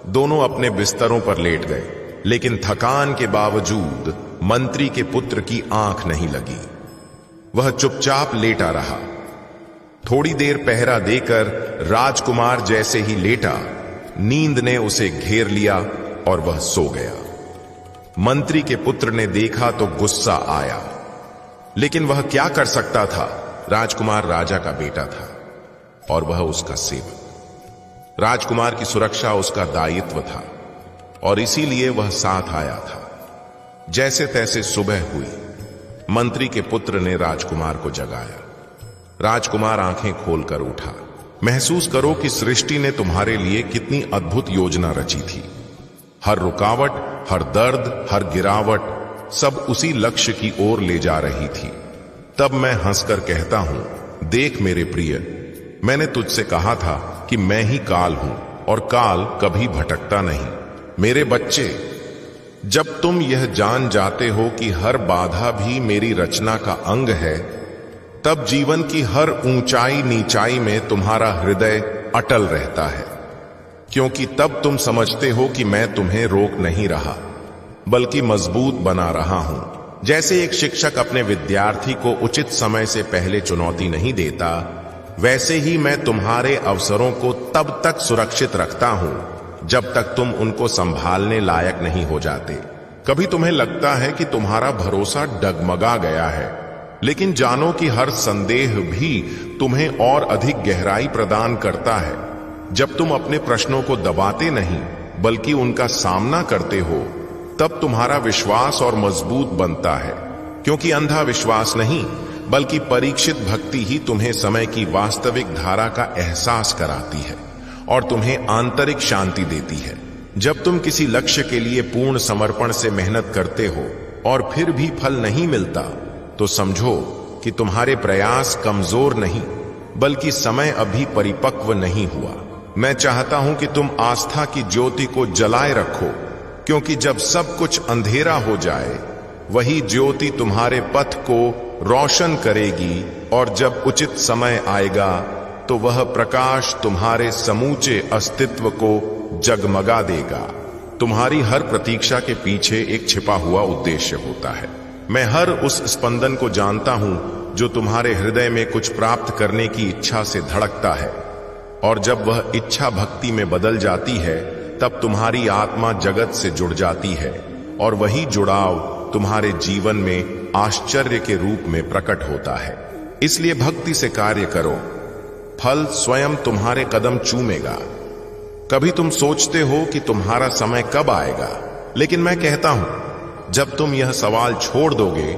दोनों अपने बिस्तरों पर लेट गए, लेकिन थकान के बावजूद मंत्री के पुत्र की आंख नहीं लगी। वह चुपचाप लेटा रहा। थोड़ी देर पहरा देकर राजकुमार जैसे ही लेटा, नींद ने उसे घेर लिया और वह सो गया। मंत्री के पुत्र ने देखा तो गुस्सा आया, लेकिन वह क्या कर सकता था? राजकुमार राजा का बेटा था। और वह उसका सेवक। राजकुमार की सुरक्षा उसका दायित्व था और इसीलिए वह साथ आया था। जैसे तैसे सुबह हुई। मंत्री के पुत्र ने राजकुमार को जगाया। राजकुमार आंखें खोलकर उठा। महसूस करो कि सृष्टि ने तुम्हारे लिए कितनी अद्भुत योजना रची थी। हर रुकावट, हर दर्द, हर गिरावट सब उसी लक्ष्य की ओर ले जा रही थी। तब मैं हंसकर कहता हूं, देख मेरे प्रिय, मैंने तुझसे कहा था कि मैं ही काल हूं और काल कभी भटकता नहीं। मेरे बच्चे, जब तुम यह जान जाते हो कि हर बाधा भी मेरी रचना का अंग है, तब जीवन की हर ऊंचाई नीचाई में तुम्हारा हृदय अटल रहता है, क्योंकि तब तुम समझते हो कि मैं तुम्हें रोक नहीं रहा बल्कि मजबूत बना रहा हूं। जैसे एक शिक्षक अपने विद्यार्थी को उचित समय से पहले चुनौती नहीं देता, वैसे ही मैं तुम्हारे अवसरों को तब तक सुरक्षित रखता हूं जब तक तुम उनको संभालने लायक नहीं हो जाते। कभी तुम्हें लगता है कि तुम्हारा भरोसा डगमगा गया है, लेकिन जानो कि हर संदेह भी तुम्हें और अधिक गहराई प्रदान करता है। जब तुम अपने प्रश्नों को दबाते नहीं बल्कि उनका सामना करते हो, तब तुम्हारा विश्वास और मजबूत बनता है, क्योंकि अंधा विश्वास नहीं बल्कि परीक्षित भक्ति ही तुम्हें समय की वास्तविक धारा का एहसास कराती है और तुम्हें आंतरिक शांति देती है। जब तुम किसी लक्ष्य के लिए पूर्ण समर्पण से मेहनत करते हो और फिर भी फल नहीं मिलता, तो समझो कि तुम्हारे प्रयास कमजोर नहीं बल्कि समय अभी परिपक्व नहीं हुआ। मैं चाहता हूं कि तुम आस्था की ज्योति को जलाए रखो, क्योंकि जब सब कुछ अंधेरा हो जाए, वही ज्योति तुम्हारे पथ को रोशन करेगी और जब उचित समय आएगा तो वह प्रकाश तुम्हारे समूचे अस्तित्व को जगमगा देगा। तुम्हारी हर प्रतीक्षा के पीछे एक छिपा हुआ उद्देश्य होता है। मैं हर उस स्पंदन को जानता हूं जो तुम्हारे हृदय में कुछ प्राप्त करने की इच्छा से धड़कता है, और जब वह इच्छा भक्ति में बदल जाती है, तब तुम्हारी आत्मा जगत से जुड़ जाती है और वही जुड़ाव तुम्हारे जीवन में आश्चर्य के रूप में प्रकट होता है। इसलिए भक्ति से कार्य करो, फल स्वयं तुम्हारे कदम चूमेगा। कभी तुम सोचते हो कि तुम्हारा समय कब आएगा, लेकिन मैं कहता हूं, जब तुम यह सवाल छोड़ दोगे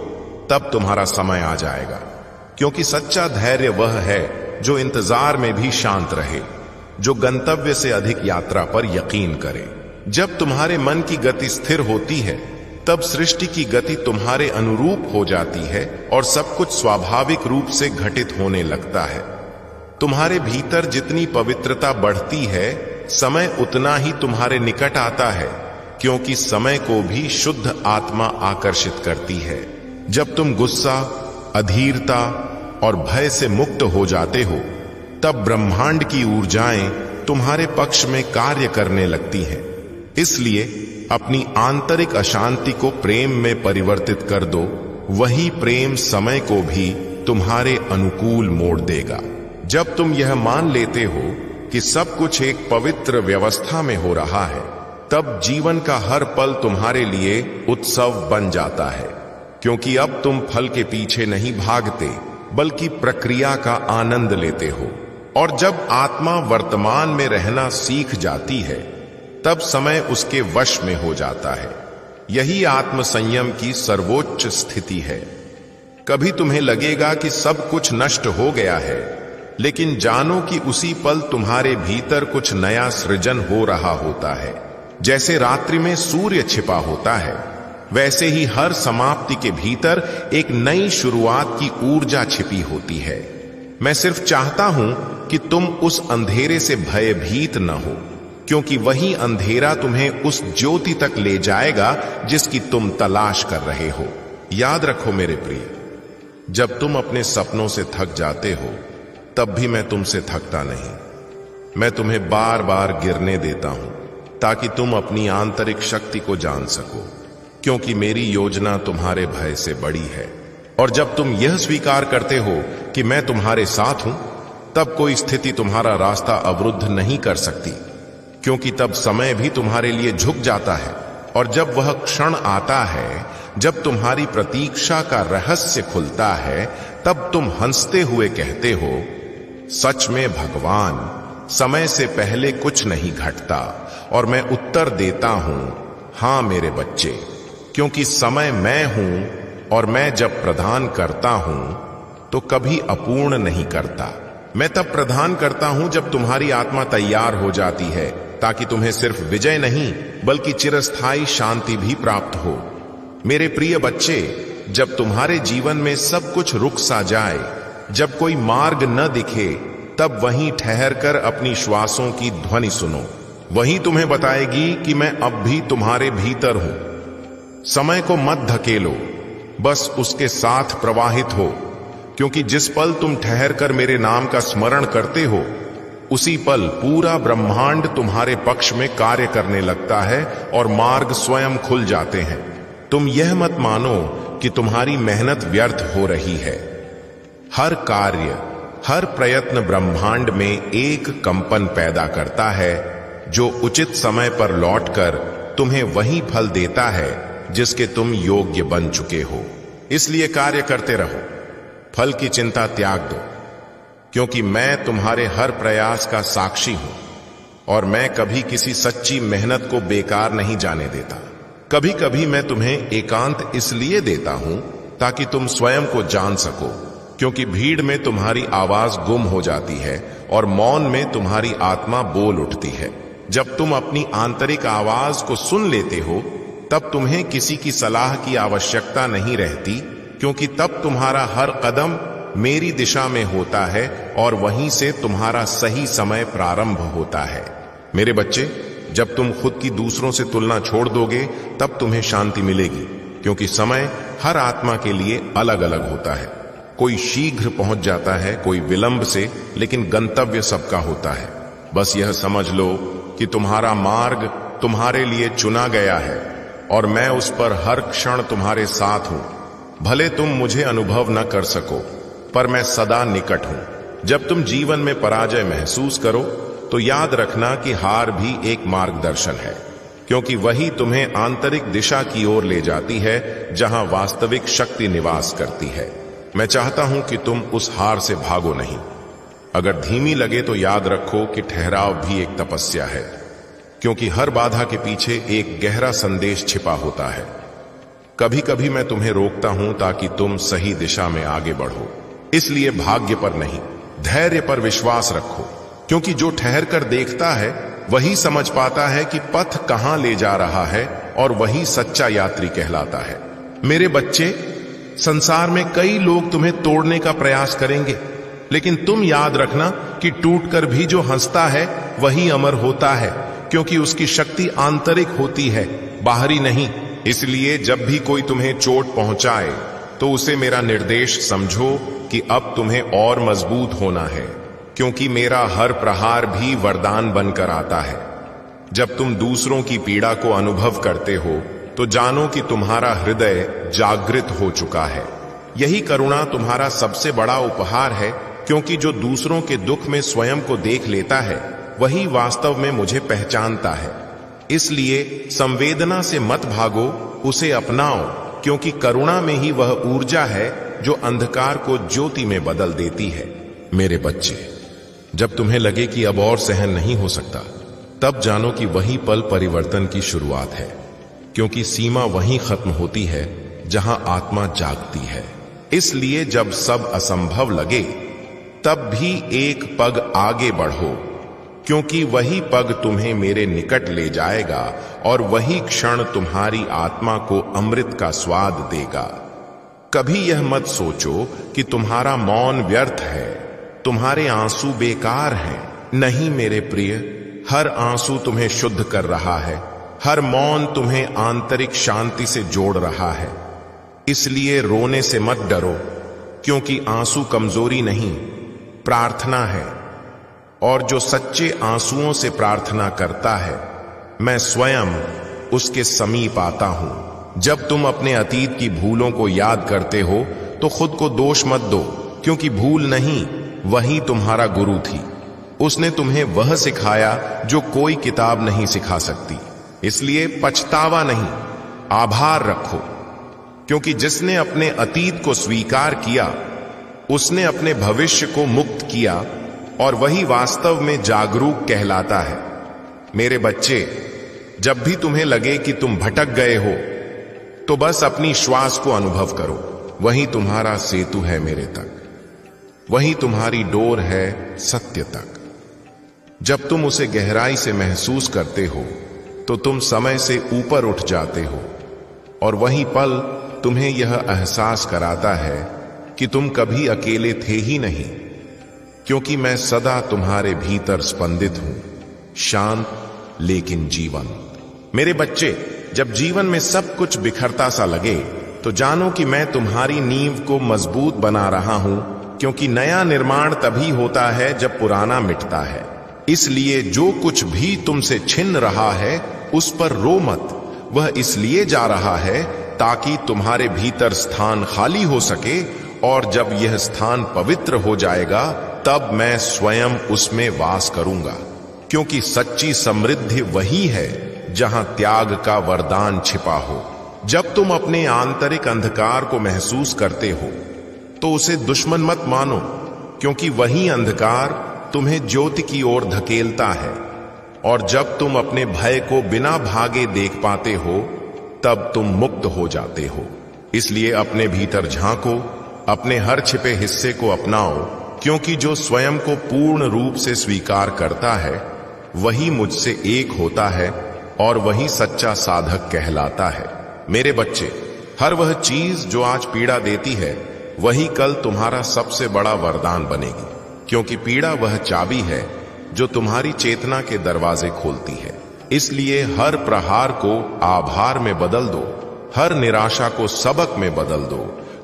तब तुम्हारा समय आ जाएगा, क्योंकि सच्चा धैर्य वह है जो इंतजार में भी शांत रहे, जो गंतव्य से अधिक यात्रा पर यकीन करे। जब तुम्हारे मन की गति स्थिर होती है, तब सृष्टि की गति तुम्हारे अनुरूप हो जाती है और सब कुछ स्वाभाविक रूप से घटित होने लगता है। तुम्हारे भीतर जितनी पवित्रता बढ़ती है, समय उतना ही तुम्हारे निकट आता है, क्योंकि समय को भी शुद्ध आत्मा आकर्षित करती है। जब तुम गुस्सा, अधीरता और भय से मुक्त हो जाते हो, तब ब्रह्मांड की ऊर्जाएं तुम्हारे पक्ष में कार्य करने लगती हैं। इसलिए अपनी आंतरिक अशांति को प्रेम में परिवर्तित कर दो, वही प्रेम समय को भी तुम्हारे अनुकूल मोड़ देगा। जब तुम यह मान लेते हो कि सब कुछ एक पवित्र व्यवस्था में हो रहा है, तब जीवन का हर पल तुम्हारे लिए उत्सव बन जाता है, क्योंकि अब तुम फल के पीछे नहीं भागते बल्कि प्रक्रिया का आनंद लेते हो। और जब आत्मा वर्तमान में रहना सीख जाती है, तब समय उसके वश में हो जाता है। यही आत्म संयम की सर्वोच्च स्थिति है। कभी तुम्हें लगेगा कि सब कुछ नष्ट हो गया है, लेकिन जानो कि उसी पल तुम्हारे भीतर कुछ नया सृजन हो रहा होता है। जैसे रात्रि में सूर्य छिपा होता है, वैसे ही हर समाप्ति के भीतर एक नई शुरुआत की ऊर्जा छिपी होती है। मैं सिर्फ चाहता हूं कि तुम उस अंधेरे से भयभीत न हो, क्योंकि वही अंधेरा तुम्हें उस ज्योति तक ले जाएगा जिसकी तुम तलाश कर रहे हो। याद रखो मेरे प्रिय, जब तुम अपने सपनों से थक जाते हो, तब भी मैं तुमसे थकता नहीं। मैं तुम्हें बार बार गिरने देता हूं ताकि तुम अपनी आंतरिक शक्ति को जान सको, क्योंकि मेरी योजना तुम्हारे भय से बड़ी है। और जब तुम यह स्वीकार करते हो कि मैं तुम्हारे साथ हूं, तब कोई स्थिति तुम्हारा रास्ता अवरुद्ध नहीं कर सकती, क्योंकि तब समय भी तुम्हारे लिए झुक जाता है। और जब वह क्षण आता है जब तुम्हारी प्रतीक्षा का रहस्य खुलता है, तब तुम हंसते हुए कहते हो, सच में भगवान, समय से पहले कुछ नहीं घटता और मैं उत्तर देता हूं, हां मेरे बच्चे, क्योंकि समय मैं हूं और मैं जब प्रदान करता हूं तो कभी अपूर्ण नहीं करता। मैं तब प्रदान करता हूं जब तुम्हारी आत्मा तैयार हो जाती है, ताकि तुम्हें सिर्फ विजय नहीं बल्कि चिरस्थायी शांति भी प्राप्त हो। मेरे प्रिय बच्चे, जब तुम्हारे जीवन में सब कुछ रुक सा जाए, जब कोई मार्ग न दिखे, तब वहीं ठहरकर अपनी श्वासों की ध्वनि सुनो। वही तुम्हें बताएगी कि मैं अब भी तुम्हारे भीतर हूं। समय को मत धकेलो, बस उसके साथ प्रवाहित हो, क्योंकि जिस पल तुम ठहरकर मेरे नाम का स्मरण करते हो, उसी पल पूरा ब्रह्मांड तुम्हारे पक्ष में कार्य करने लगता है और मार्ग स्वयं खुल जाते हैं। तुम यह मत मानो कि तुम्हारी मेहनत व्यर्थ हो रही है। हर कार्य, हर प्रयत्न ब्रह्मांड में एक कंपन पैदा करता है, जो उचित समय पर लौटकर तुम्हें वही फल देता है जिसके तुम योग्य बन चुके हो। इसलिए कार्य करते रहो, फल की चिंता त्याग दो, क्योंकि मैं तुम्हारे हर प्रयास का साक्षी हूं और मैं कभी किसी सच्ची मेहनत को बेकार नहीं जाने देता। कभी कभी मैं तुम्हें एकांत इसलिए देता हूं ताकि तुम स्वयं को जान सको, क्योंकि भीड़ में तुम्हारी आवाज गुम हो जाती है और मौन में तुम्हारी आत्मा बोल उठती है। जब तुम अपनी आंतरिक आवाज को सुन लेते हो, तब तुम्हें किसी की सलाह की आवश्यकता नहीं रहती, क्योंकि तब तुम्हारा हर कदम मेरी दिशा में होता है और वहीं से तुम्हारा सही समय प्रारंभ होता है। मेरे बच्चे, जब तुम खुद की दूसरों से तुलना छोड़ दोगे, तब तुम्हें शांति मिलेगी, क्योंकि समय हर आत्मा के लिए अलग अलग होता है। कोई शीघ्र पहुंच जाता है, कोई विलंब से, लेकिन गंतव्य सबका होता है। बस यह समझ लो कि तुम्हारा मार्ग तुम्हारे लिए चुना गया है और मैं उस पर हर क्षण तुम्हारे साथ हूं। भले तुम मुझे अनुभव न कर सको, पर मैं सदा निकट हूं। जब तुम जीवन में पराजय महसूस करो, तो याद रखना कि हार भी एक मार्गदर्शन है, क्योंकि वही तुम्हें आंतरिक दिशा की ओर ले जाती है, जहां वास्तविक शक्ति निवास करती है। मैं चाहता हूं कि तुम उस हार से भागो नहीं। अगर धीमी लगे तो याद रखो कि ठहराव भी एक तपस्या है, क्योंकि हर बाधा के पीछे एक गहरा संदेश छिपा होता है। कभी कभी मैं तुम्हें रोकता हूं ताकि तुम सही दिशा में आगे बढ़ो। इसलिए भाग्य पर नहीं, धैर्य पर विश्वास रखो, क्योंकि जो ठहर कर देखता है वही समझ पाता है कि पथ कहां ले जा रहा है, और वही सच्चा यात्री कहलाता है। मेरे बच्चे, संसार में कई लोग तुम्हें तोड़ने का प्रयास करेंगे, लेकिन तुम याद रखना कि टूटकर भी जो हंसता है वही अमर होता है, क्योंकि उसकी शक्ति आंतरिक होती है, बाहरी नहीं। इसलिए जब भी कोई तुम्हें चोट पहुंचाए, तो उसे मेरा निर्देश समझो कि अब तुम्हें और मजबूत होना है, क्योंकि मेरा हर प्रहार भी वरदान बनकर आता है। जब तुम दूसरों की पीड़ा को अनुभव करते हो, तो जानो कि तुम्हारा हृदय जागृत हो चुका है। यही करुणा तुम्हारा सबसे बड़ा उपहार है, क्योंकि जो दूसरों के दुख में स्वयं को देख लेता है, वही वास्तव में मुझे पहचानता है। इसलिए संवेदना से मत भागो, उसे अपनाओ, क्योंकि करुणा में ही वह ऊर्जा है जो अंधकार को ज्योति में बदल देती है। मेरे बच्चे, जब तुम्हें लगे कि अब और सहन नहीं हो सकता, तब जानो कि वही पल परिवर्तन की शुरुआत है, क्योंकि सीमा वहीं खत्म होती है जहां आत्मा जागती है। इसलिए जब सब असंभव लगे, तब भी एक पग आगे बढ़ो, क्योंकि वही पग तुम्हें मेरे निकट ले जाएगा और वही क्षण तुम्हारी आत्मा को अमृत का स्वाद देगा। कभी यह मत सोचो कि तुम्हारा मौन व्यर्थ है, तुम्हारे आंसू बेकार हैं। नहीं मेरे प्रिय, हर आंसू तुम्हें शुद्ध कर रहा है, हर मौन तुम्हें आंतरिक शांति से जोड़ रहा है। इसलिए रोने से मत डरो, क्योंकि आंसू कमजोरी नहीं, प्रार्थना है। और जो सच्चे आंसुओं से प्रार्थना करता है, मैं स्वयं उसके समीप आता हूं। जब तुम अपने अतीत की भूलों को याद करते हो, तो खुद को दोष मत दो, क्योंकि भूल नहीं, वही तुम्हारा गुरु थी। उसने तुम्हें वह सिखाया जो कोई किताब नहीं सिखा सकती। इसलिए पछतावा नहीं, आभार रखो, क्योंकि जिसने अपने अतीत को स्वीकार किया, उसने अपने भविष्य को मुक्त किया और वही वास्तव में जागरूक कहलाता है। मेरे बच्चे, जब भी तुम्हें लगे कि तुम भटक गए हो, तो बस अपनी श्वास को अनुभव करो। वही तुम्हारा सेतु है मेरे तक, वही तुम्हारी डोर है सत्य तक। जब तुम उसे गहराई से महसूस करते हो तो तुम समय से ऊपर उठ जाते हो, और वही पल तुम्हें यह एहसास कराता है कि तुम कभी अकेले थे ही नहीं, क्योंकि मैं सदा तुम्हारे भीतर स्पंदित हूं, शांत लेकिन जीवंत। मेरे बच्चे, जब जीवन में सब कुछ बिखरता सा लगे तो जानो कि मैं तुम्हारी नींव को मजबूत बना रहा हूं, क्योंकि नया निर्माण तभी होता है जब पुराना मिटता है। इसलिए जो कुछ भी तुमसे छिन रहा है उस पर रो मत। वह इसलिए जा रहा है ताकि तुम्हारे भीतर स्थान खाली हो सके, और जब यह स्थान पवित्र हो जाएगा तब मैं स्वयं उसमें वास करूंगा। क्योंकि सच्ची समृद्धि वही है जहां त्याग का वरदान छिपा हो। जब तुम अपने आंतरिक अंधकार को महसूस करते हो तो उसे दुश्मन मत मानो, क्योंकि वही अंधकार तुम्हें ज्योति की ओर धकेलता है। और जब तुम अपने भय को बिना भागे देख पाते हो तब तुम मुक्त हो जाते हो। इसलिए अपने भीतर झांको, अपने हर छिपे हिस्से को अपनाओ, क्योंकि जो स्वयं को पूर्ण रूप से स्वीकार करता है वही मुझसे एक होता है, और वही सच्चा साधक कहलाता है। मेरे बच्चे, हर वह चीज जो आज पीड़ा देती है वही कल तुम्हारा सबसे बड़ा वरदान बनेगी, क्योंकि पीड़ा वह चाबी है जो तुम्हारी चेतना के दरवाजे खोलती है। इसलिए हर प्रहार को आभार में बदल दो, हर निराशा को सबक में बदल दो,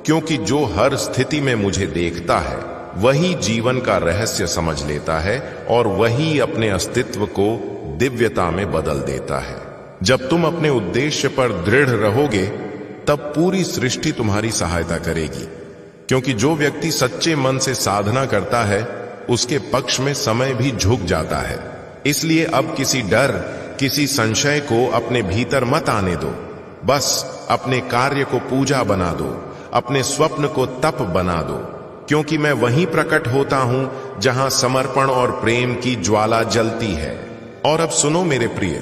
क्योंकि जो हर स्थिति में मुझे देखता है वही जीवन का रहस्य समझ लेता है, और वही अपने अस्तित्व को दिव्यता में बदल देता है। जब तुम अपने उद्देश्य पर दृढ़ रहोगे तब पूरी सृष्टि तुम्हारी सहायता करेगी, क्योंकि जो व्यक्ति सच्चे मन से साधना करता है उसके पक्ष में समय भी झुक जाता है। इसलिए अब किसी डर, किसी संशय को अपने भीतर मत आने दो। बस अपने कार्य को पूजा बना दो, अपने स्वप्न को तप बना दो, क्योंकि मैं वहीं प्रकट होता हूं जहां समर्पण और प्रेम की ज्वाला जलती है। और अब सुनो मेरे प्रिय,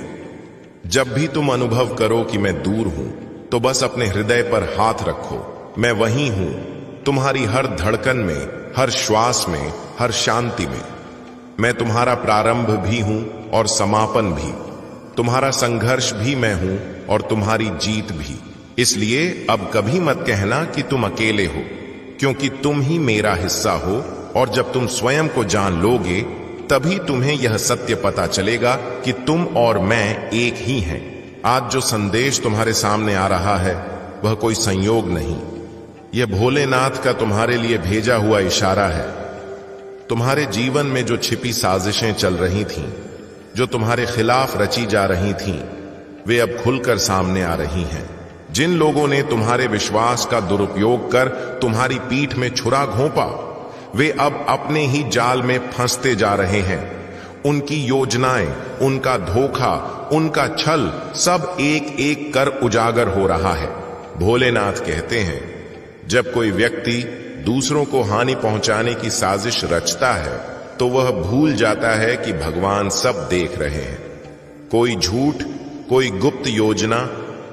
जब भी तुम अनुभव करो कि मैं दूर हूं तो बस अपने हृदय पर हाथ रखो। मैं वहीं हूं, तुम्हारी हर धड़कन में, हर श्वास में, हर शांति में। मैं तुम्हारा प्रारंभ भी हूं और समापन भी, तुम्हारा संघर्ष भी मैं हूं और तुम्हारी जीत भी। इसलिए अब कभी मत कहना कि तुम अकेले हो, क्योंकि तुम ही मेरा हिस्सा हो, और जब तुम स्वयं को जान लोगे तभी तुम्हें यह सत्य पता चलेगा कि तुम और मैं एक ही हैं। आज जो संदेश तुम्हारे सामने आ रहा है वह कोई संयोग नहीं, यह भोलेनाथ का तुम्हारे लिए भेजा हुआ इशारा है। तुम्हारे जीवन में जो छिपी साजिशें चल रही थीं, जो तुम्हारे खिलाफ रची जा रही थीं, वे अब खुलकर सामने आ रही हैं। जिन लोगों ने तुम्हारे विश्वास का दुरुपयोग कर तुम्हारी पीठ में छुरा घोंपा, वे अब अपने ही जाल में फंसते जा रहे हैं। उनकी योजनाएं, उनका धोखा, उनका छल सब एक एक कर उजागर हो रहा है। भोलेनाथ कहते हैं, जब कोई व्यक्ति दूसरों को हानि पहुंचाने की साजिश रचता है तो वह भूल जाता है कि भगवान सब देख रहे हैं। कोई झूठ, कोई गुप्त योजना,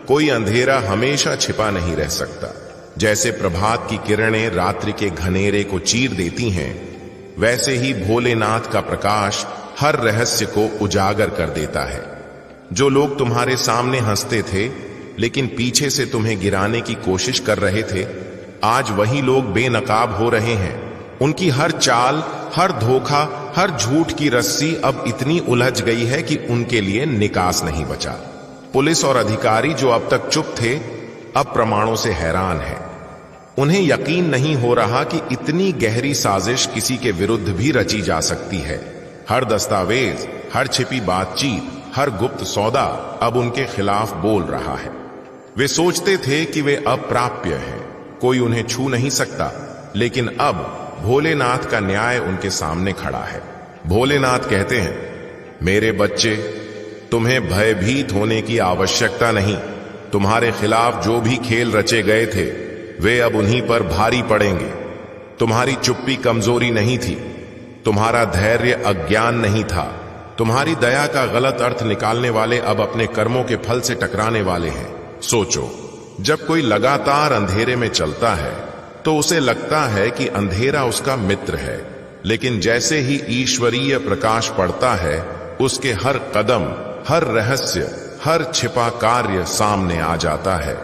कोई अंधेरा हमेशा छिपा नहीं रह सकता। जैसे प्रभात की किरणें रात्रि के घनेरे को चीर देती हैं, वैसे ही भोलेनाथ का प्रकाश हर रहस्य को उजागर कर देता है। जो लोग तुम्हारे सामने हंसते थे लेकिन पीछे से तुम्हें गिराने की कोशिश कर रहे थे, आज वही लोग बेनकाब हो रहे हैं। उनकी हर चाल, हर धोखा, हर झूठ की रस्सी अब इतनी उलझ गई है कि उनके लिए निकास नहीं बचा। पुलिस और अधिकारी जो अब तक चुप थे, अब प्रमाणों से हैरान हैं। उन्हें यकीन नहीं हो रहा कि इतनी गहरी साजिश किसी के विरुद्ध भी रची जा सकती है। हर दस्तावेज, हर छिपी बातचीत, हर गुप्त सौदा अब उनके खिलाफ बोल रहा है। वे सोचते थे कि वे अप्राप्य हैं, कोई उन्हें छू नहीं सकता, लेकिन अब भोलेनाथ का न्याय उनके सामने खड़ा है। भोलेनाथ कहते हैं, मेरे बच्चे, तुम्हें भयभीत होने की आवश्यकता नहीं। तुम्हारे खिलाफ जो भी खेल रचे गए थे वे अब उन्हीं पर भारी पड़ेंगे। तुम्हारी चुप्पी कमजोरी नहीं थी, तुम्हारा धैर्य अज्ञान नहीं था। तुम्हारी दया का गलत अर्थ निकालने वाले अब अपने कर्मों के फल से टकराने वाले हैं। सोचो, जब कोई लगातार अंधेरे में चलता है तो उसे लगता है कि अंधेरा उसका मित्र है, लेकिन जैसे ही ईश्वरीय प्रकाश पड़ता है, उसके हर कदम, हर रहस्य, हर छिपा कार्य सामने आ जाता है।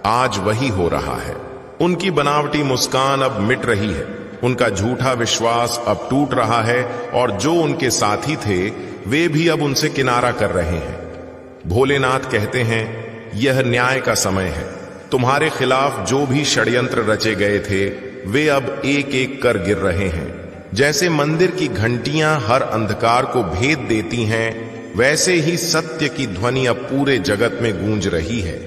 आज वही हो रहा है। उनकी बनावटी मुस्कान अब मिट रही है, उनका झूठा विश्वास अब टूट रहा है, और जो उनके साथी थे वे भी अब उनसे किनारा कर रहे हैं। भोलेनाथ कहते हैं, यह न्याय का समय है। तुम्हारे खिलाफ जो भी षड्यंत्र रचे गए थे वे अब एक एक कर गिर रहे हैं। जैसे मंदिर की घंटियां हर अंधकार को भेद देती हैं, वैसे ही सत्य की ध्वनि अब पूरे जगत में गूंज रही है।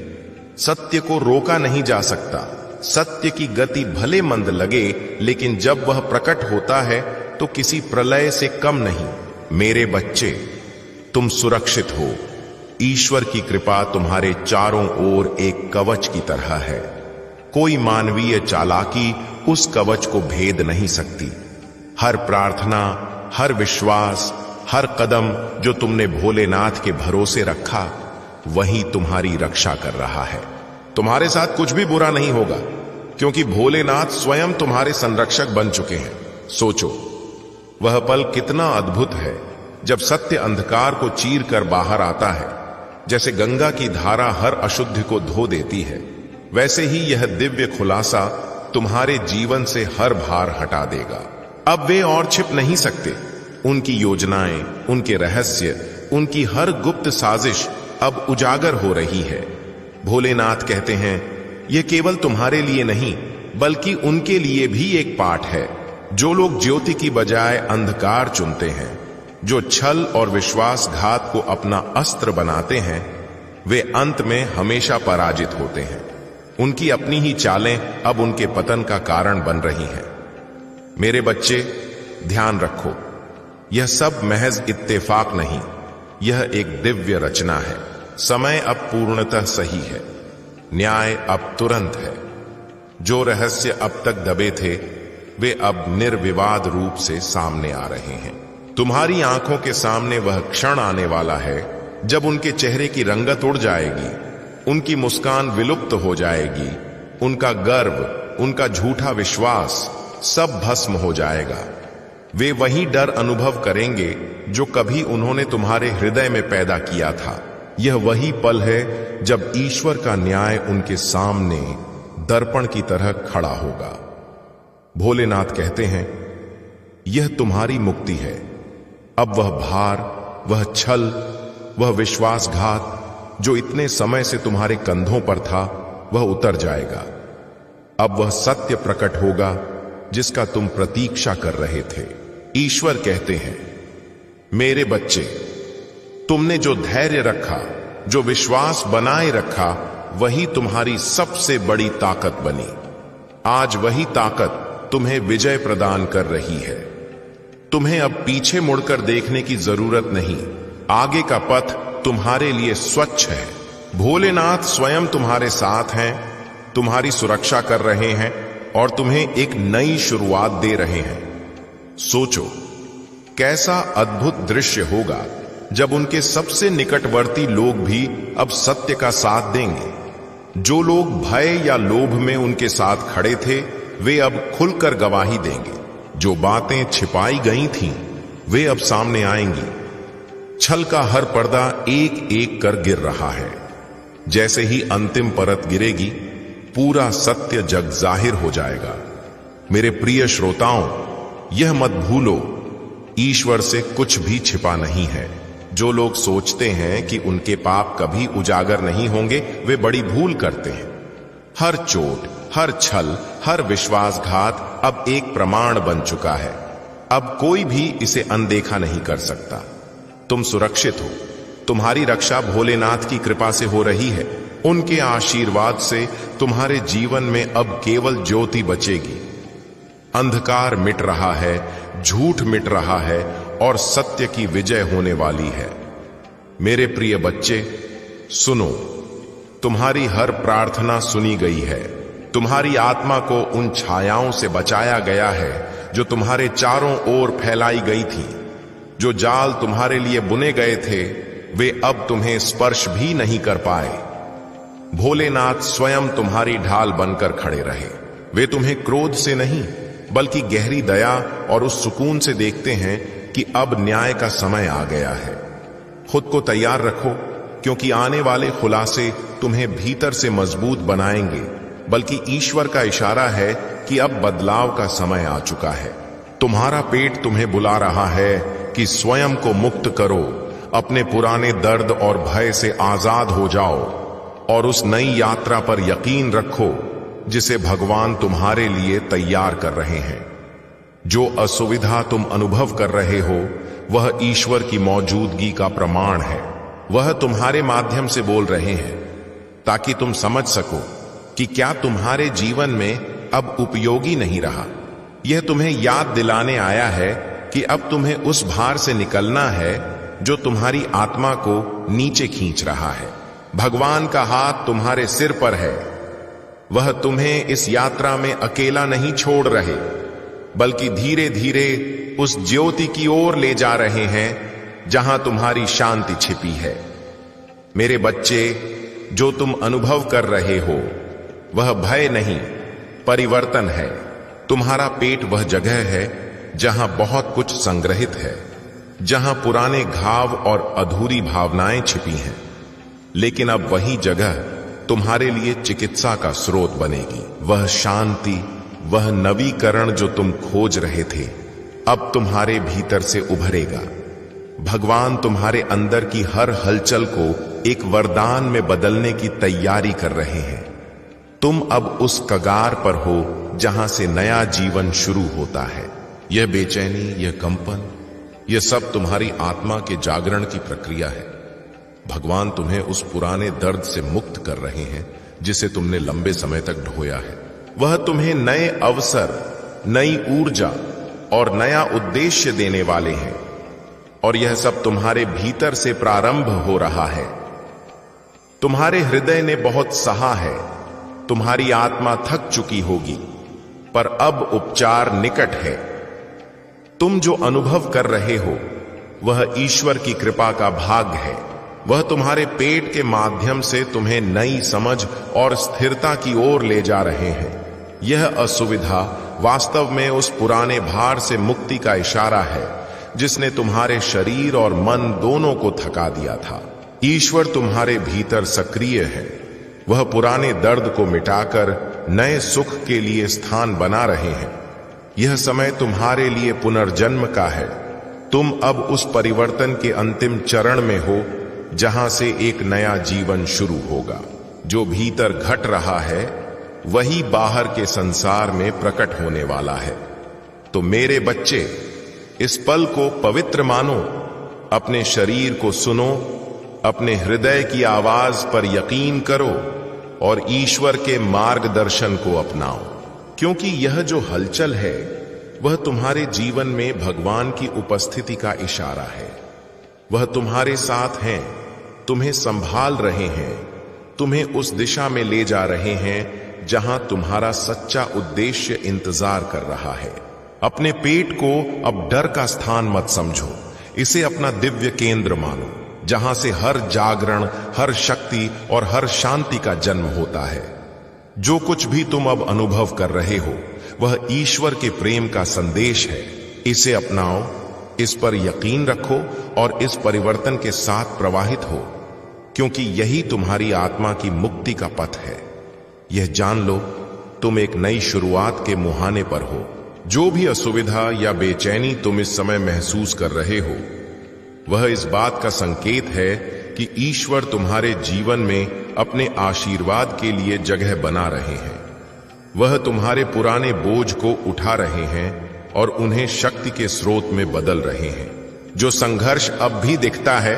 सत्य को रोका नहीं जा सकता। सत्य की गति भले मंद लगे, लेकिन जब वह प्रकट होता है तो किसी प्रलय से कम नहीं। मेरे बच्चे, तुम सुरक्षित हो। ईश्वर की कृपा तुम्हारे चारों ओर एक कवच की तरह है। कोई मानवीय चालाकी उस कवच को भेद नहीं सकती। हर प्रार्थना, हर विश्वास, हर कदम जो तुमने भोलेनाथ के भरोसे रखा, वही तुम्हारी रक्षा कर रहा है। तुम्हारे साथ कुछ भी बुरा नहीं होगा, क्योंकि भोलेनाथ स्वयं तुम्हारे संरक्षक बन चुके हैं। सोचो, वह पल कितना अद्भुत है जब सत्य अंधकार को चीर कर बाहर आता है। जैसे गंगा की धारा हर अशुद्धि को धो देती है, वैसे ही यह दिव्य खुलासा तुम्हारे जीवन से हर भार हटा देगा। अब वे और छिप नहीं सकते। उनकी योजनाएं, उनके रहस्य, उनकी हर गुप्त साजिश अब उजागर हो रही है। भोलेनाथ कहते हैं, यह केवल तुम्हारे लिए नहीं, बल्कि उनके लिए भी एक पाठ है। जो लोग ज्योति की बजाय अंधकार चुनते हैं, जो छल और विश्वासघात को अपना अस्त्र बनाते हैं, वे अंत में हमेशा पराजित होते हैं। उनकी अपनी ही चालें अब उनके पतन का कारण बन रही हैं। मेरे बच्चे, ध्यान रखो, यह सब महज इत्तेफाक नहीं, यह एक दिव्य रचना है। समय अब पूर्णतः सही है। न्याय अब तुरंत है। जो रहस्य अब तक दबे थे, वे अब निर्विवाद रूप से सामने आ रहे हैं। तुम्हारी आंखों के सामने वह क्षण आने वाला है जब उनके चेहरे की रंगत उड़ जाएगी, उनकी मुस्कान विलुप्त हो जाएगी, उनका गर्व, उनका झूठा विश्वास सब भस्म हो जाएगा। वे वही डर अनुभव करेंगे जो कभी उन्होंने तुम्हारे हृदय में पैदा किया था। यह वही पल है जब ईश्वर का न्याय उनके सामने दर्पण की तरह खड़ा होगा। भोलेनाथ कहते हैं, यह तुम्हारी मुक्ति है। अब वह भार, वह छल, वह विश्वासघात जो इतने समय से तुम्हारे कंधों पर था, वह उतर जाएगा। अब वह सत्य प्रकट होगा जिसका तुम प्रतीक्षा कर रहे थे। ईश्वर कहते हैं, मेरे बच्चे, तुमने जो धैर्य रखा, जो विश्वास बनाए रखा, वही तुम्हारी सबसे बड़ी ताकत बनी। आज वही ताकत तुम्हें विजय प्रदान कर रही है। तुम्हें अब पीछे मुड़कर देखने की जरूरत नहीं। आगे का पथ तुम्हारे लिए स्वच्छ है। भोलेनाथ स्वयं तुम्हारे साथ हैं, तुम्हारी सुरक्षा कर रहे हैं और तुम्हें एक नई शुरुआत दे रहे हैं। सोचो, कैसा अद्भुत दृश्य होगा जब उनके सबसे निकटवर्ती लोग भी अब सत्य का साथ देंगे। जो लोग भय या लोभ में उनके साथ खड़े थे, वे अब खुलकर गवाही देंगे। जो बातें छिपाई गई थीं, वे अब सामने आएंगी। छल का हर पर्दा एक एक कर गिर रहा है। जैसे ही अंतिम परत गिरेगी, पूरा सत्य जग जाहिर हो जाएगा। मेरे प्रिय श्रोताओं, यह मत भूलो, ईश्वर से कुछ भी छिपा नहीं है। जो लोग सोचते हैं कि उनके पाप कभी उजागर नहीं होंगे, वे बड़ी भूल करते हैं। हर चोट, हर छल, हर विश्वासघात अब एक प्रमाण बन चुका है। अब कोई भी इसे अनदेखा नहीं कर सकता। तुम सुरक्षित हो। तुम्हारी रक्षा भोलेनाथ की कृपा से हो रही है। उनके आशीर्वाद से तुम्हारे जीवन में अब केवल ज्योति बचेगी। अंधकार मिट रहा है, झूठ मिट रहा है और सत्य की विजय होने वाली है। मेरे प्रिय बच्चे, सुनो, तुम्हारी हर प्रार्थना सुनी गई है। तुम्हारी आत्मा को उन छायाओं से बचाया गया है जो तुम्हारे चारों ओर फैलाई गई थी। जो जाल तुम्हारे लिए बुने गए थे वे अब तुम्हें स्पर्श भी नहीं कर पाए। भोलेनाथ स्वयं तुम्हारी ढाल बनकर खड़े रहे। वे तुम्हें क्रोध से नहीं बल्कि गहरी दया और उस सुकून से देखते हैं कि अब न्याय का समय आ गया है। खुद को तैयार रखो, क्योंकि आने वाले खुलासे तुम्हें भीतर से मजबूत बनाएंगे, बल्कि ईश्वर का इशारा है कि अब बदलाव का समय आ चुका है। तुम्हारा पेट तुम्हें बुला रहा है कि स्वयं को मुक्त करो, अपने पुराने दर्द और भय से आजाद हो जाओ और उस नई यात्रा पर यकीन रखो जिसे भगवान तुम्हारे लिए तैयार कर रहे हैं। जो असुविधा तुम अनुभव कर रहे हो वह ईश्वर की मौजूदगी का प्रमाण है। वह तुम्हारे माध्यम से बोल रहे हैं ताकि तुम समझ सको कि क्या तुम्हारे जीवन में अब उपयोगी नहीं रहा। यह तुम्हें याद दिलाने आया है कि अब तुम्हें उस भार से निकलना है जो तुम्हारी आत्मा को नीचे खींच रहा है। भगवान का हाथ तुम्हारे सिर पर है। वह तुम्हें इस यात्रा में अकेला नहीं छोड़ रहे, बल्कि धीरे धीरे उस ज्योति की ओर ले जा रहे हैं जहां तुम्हारी शांति छिपी है। मेरे बच्चे, जो तुम अनुभव कर रहे हो वह भय नहीं, परिवर्तन है। तुम्हारा पेट वह जगह है जहां बहुत कुछ संग्रहित है, जहां पुराने घाव और अधूरी भावनाएं छिपी हैं। लेकिन अब वही जगह तुम्हारे लिए चिकित्सा का स्रोत बनेगी। वह शांति, वह नवीकरण जो तुम खोज रहे थे अब तुम्हारे भीतर से उभरेगा। भगवान तुम्हारे अंदर की हर हलचल को एक वरदान में बदलने की तैयारी कर रहे हैं। तुम अब उस कगार पर हो जहां से नया जीवन शुरू होता है। यह बेचैनी, यह कंपन, यह सब तुम्हारी आत्मा के जागरण की प्रक्रिया है। भगवान तुम्हें उस पुराने दर्द से मुक्त कर रहे हैं जिसे तुमने लंबे समय तक ढोया है। वह तुम्हें नए अवसर, नई ऊर्जा और नया उद्देश्य देने वाले हैं, और यह सब तुम्हारे भीतर से प्रारंभ हो रहा है। तुम्हारे हृदय ने बहुत सहा है, तुम्हारी आत्मा थक चुकी होगी, पर अब उपचार निकट है। तुम जो अनुभव कर रहे हो वह ईश्वर की कृपा का भाग्य है। वह तुम्हारे पेट के माध्यम से तुम्हें नई समझ और स्थिरता की ओर ले जा रहे हैं। यह असुविधा वास्तव में उस पुराने भार से मुक्ति का इशारा है जिसने तुम्हारे शरीर और मन दोनों को थका दिया था। ईश्वर तुम्हारे भीतर सक्रिय है। वह पुराने दर्द को मिटाकर नए सुख के लिए स्थान बना रहे हैं। यह समय तुम्हारे लिए पुनर्जन्म का है। तुम अब उस परिवर्तन के अंतिम चरण में हो जहां से एक नया जीवन शुरू होगा। जो भीतर घट रहा है वही बाहर के संसार में प्रकट होने वाला है। तो मेरे बच्चे, इस पल को पवित्र मानो, अपने शरीर को सुनो, अपने हृदय की आवाज पर यकीन करो और ईश्वर के मार्गदर्शन को अपनाओ। क्योंकि यह जो हलचल है वह तुम्हारे जीवन में भगवान की उपस्थिति का इशारा है। वह तुम्हारे साथ हैं, तुम्हें संभाल रहे हैं, तुम्हें उस दिशा में ले जा रहे हैं जहां तुम्हारा सच्चा उद्देश्य इंतजार कर रहा है। अपने पेट को अब डर का स्थान मत समझो, इसे अपना दिव्य केंद्र मानो, जहां से हर जागरण, हर शक्ति और हर शांति का जन्म होता है। जो कुछ भी तुम अब अनुभव कर रहे हो वह ईश्वर के प्रेम का संदेश है। इसे अपनाओ, इस पर यकीन रखो और इस परिवर्तन के साथ प्रवाहित हो, क्योंकि यही तुम्हारी आत्मा की मुक्ति का पथ है। यह जान लो, तुम एक नई शुरुआत के मुहाने पर हो। जो भी असुविधा या बेचैनी तुम इस समय महसूस कर रहे हो वह इस बात का संकेत है कि ईश्वर तुम्हारे जीवन में अपने आशीर्वाद के लिए जगह बना रहे हैं। वह तुम्हारे पुराने बोझ को उठा रहे हैं और उन्हें शक्ति के स्रोत में बदल रहे हैं। जो संघर्ष अब भी दिखता है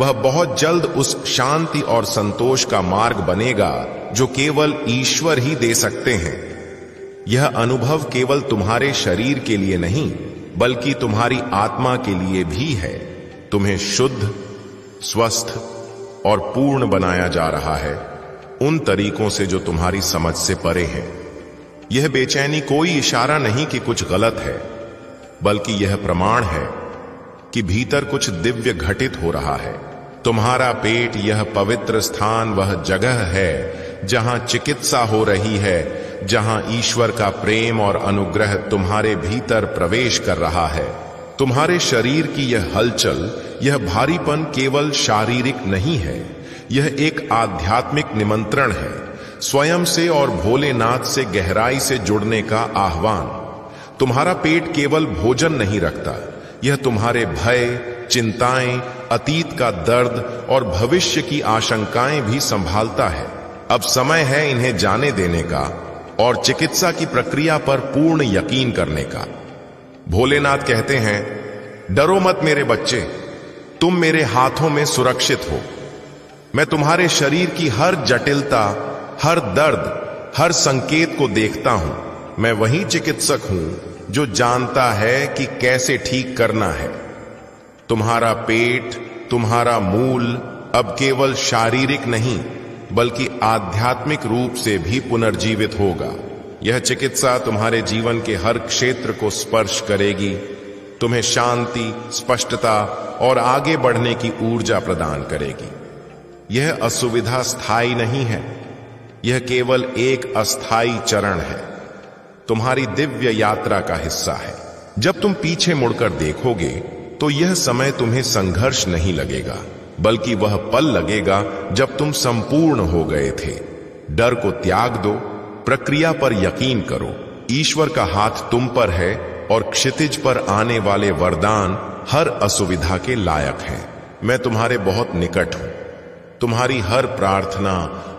वह बहुत जल्द उस शांति और संतोष का मार्ग बनेगा जो केवल ईश्वर ही दे सकते हैं। यह अनुभव केवल तुम्हारे शरीर के लिए नहीं बल्कि तुम्हारी आत्मा के लिए भी है। तुम्हें शुद्ध, स्वस्थ और पूर्ण बनाया जा रहा है उन तरीकों से जो तुम्हारी समझ से परे हैं। यह बेचैनी कोई इशारा नहीं कि कुछ गलत है, बल्कि यह प्रमाण है कि भीतर कुछ दिव्य घटित हो रहा है। तुम्हारा पेट यह पवित्र स्थान वह जगह है जहां चिकित्सा हो रही है, जहां ईश्वर का प्रेम और अनुग्रह तुम्हारे भीतर प्रवेश कर रहा है। तुम्हारे शरीर की यह हलचल, यह भारीपन केवल शारीरिक नहीं है, यह एक आध्यात्मिक निमंत्रण है, स्वयं से और भोलेनाथ से गहराई से जुड़ने का आह्वान। तुम्हारा पेट केवल भोजन नहीं रखता, यह तुम्हारे भय, चिंताएं, अतीत का दर्द और भविष्य की आशंकाएं भी संभालता है। अब समय है इन्हें जाने देने का और चिकित्सा की प्रक्रिया पर पूर्ण यकीन करने का। भोलेनाथ कहते हैं, डरो मत मेरे बच्चे, तुम मेरे हाथों में सुरक्षित हो। मैं तुम्हारे शरीर की हर जटिलता, हर दर्द, हर संकेत को देखता हूं। मैं वही चिकित्सक हूं जो जानता है कि कैसे ठीक करना है। तुम्हारा पेट, तुम्हारा मूल अब केवल शारीरिक नहीं बल्कि आध्यात्मिक रूप से भी पुनर्जीवित होगा। यह चिकित्सा तुम्हारे जीवन के हर क्षेत्र को स्पर्श करेगी, तुम्हें शांति, स्पष्टता और आगे बढ़ने की ऊर्जा प्रदान करेगी। यह असुविधा स्थायी नहीं है, यह केवल एक अस्थायी चरण है, तुम्हारी दिव्य यात्रा का हिस्सा है। जब तुम पीछे मुड़कर देखोगे तो यह समय तुम्हें संघर्ष नहीं लगेगा, बल्कि वह पल लगेगा जब तुम संपूर्ण हो गए थे। डर को त्याग दो, प्रक्रिया पर यकीन करो। ईश्वर का हाथ तुम पर है और क्षितिज पर आने वाले वरदान हर असुविधा के लायक हैं। मैं तुम्हारे बहुत निकट हूं। तुम्हारी हर प्रार्थना,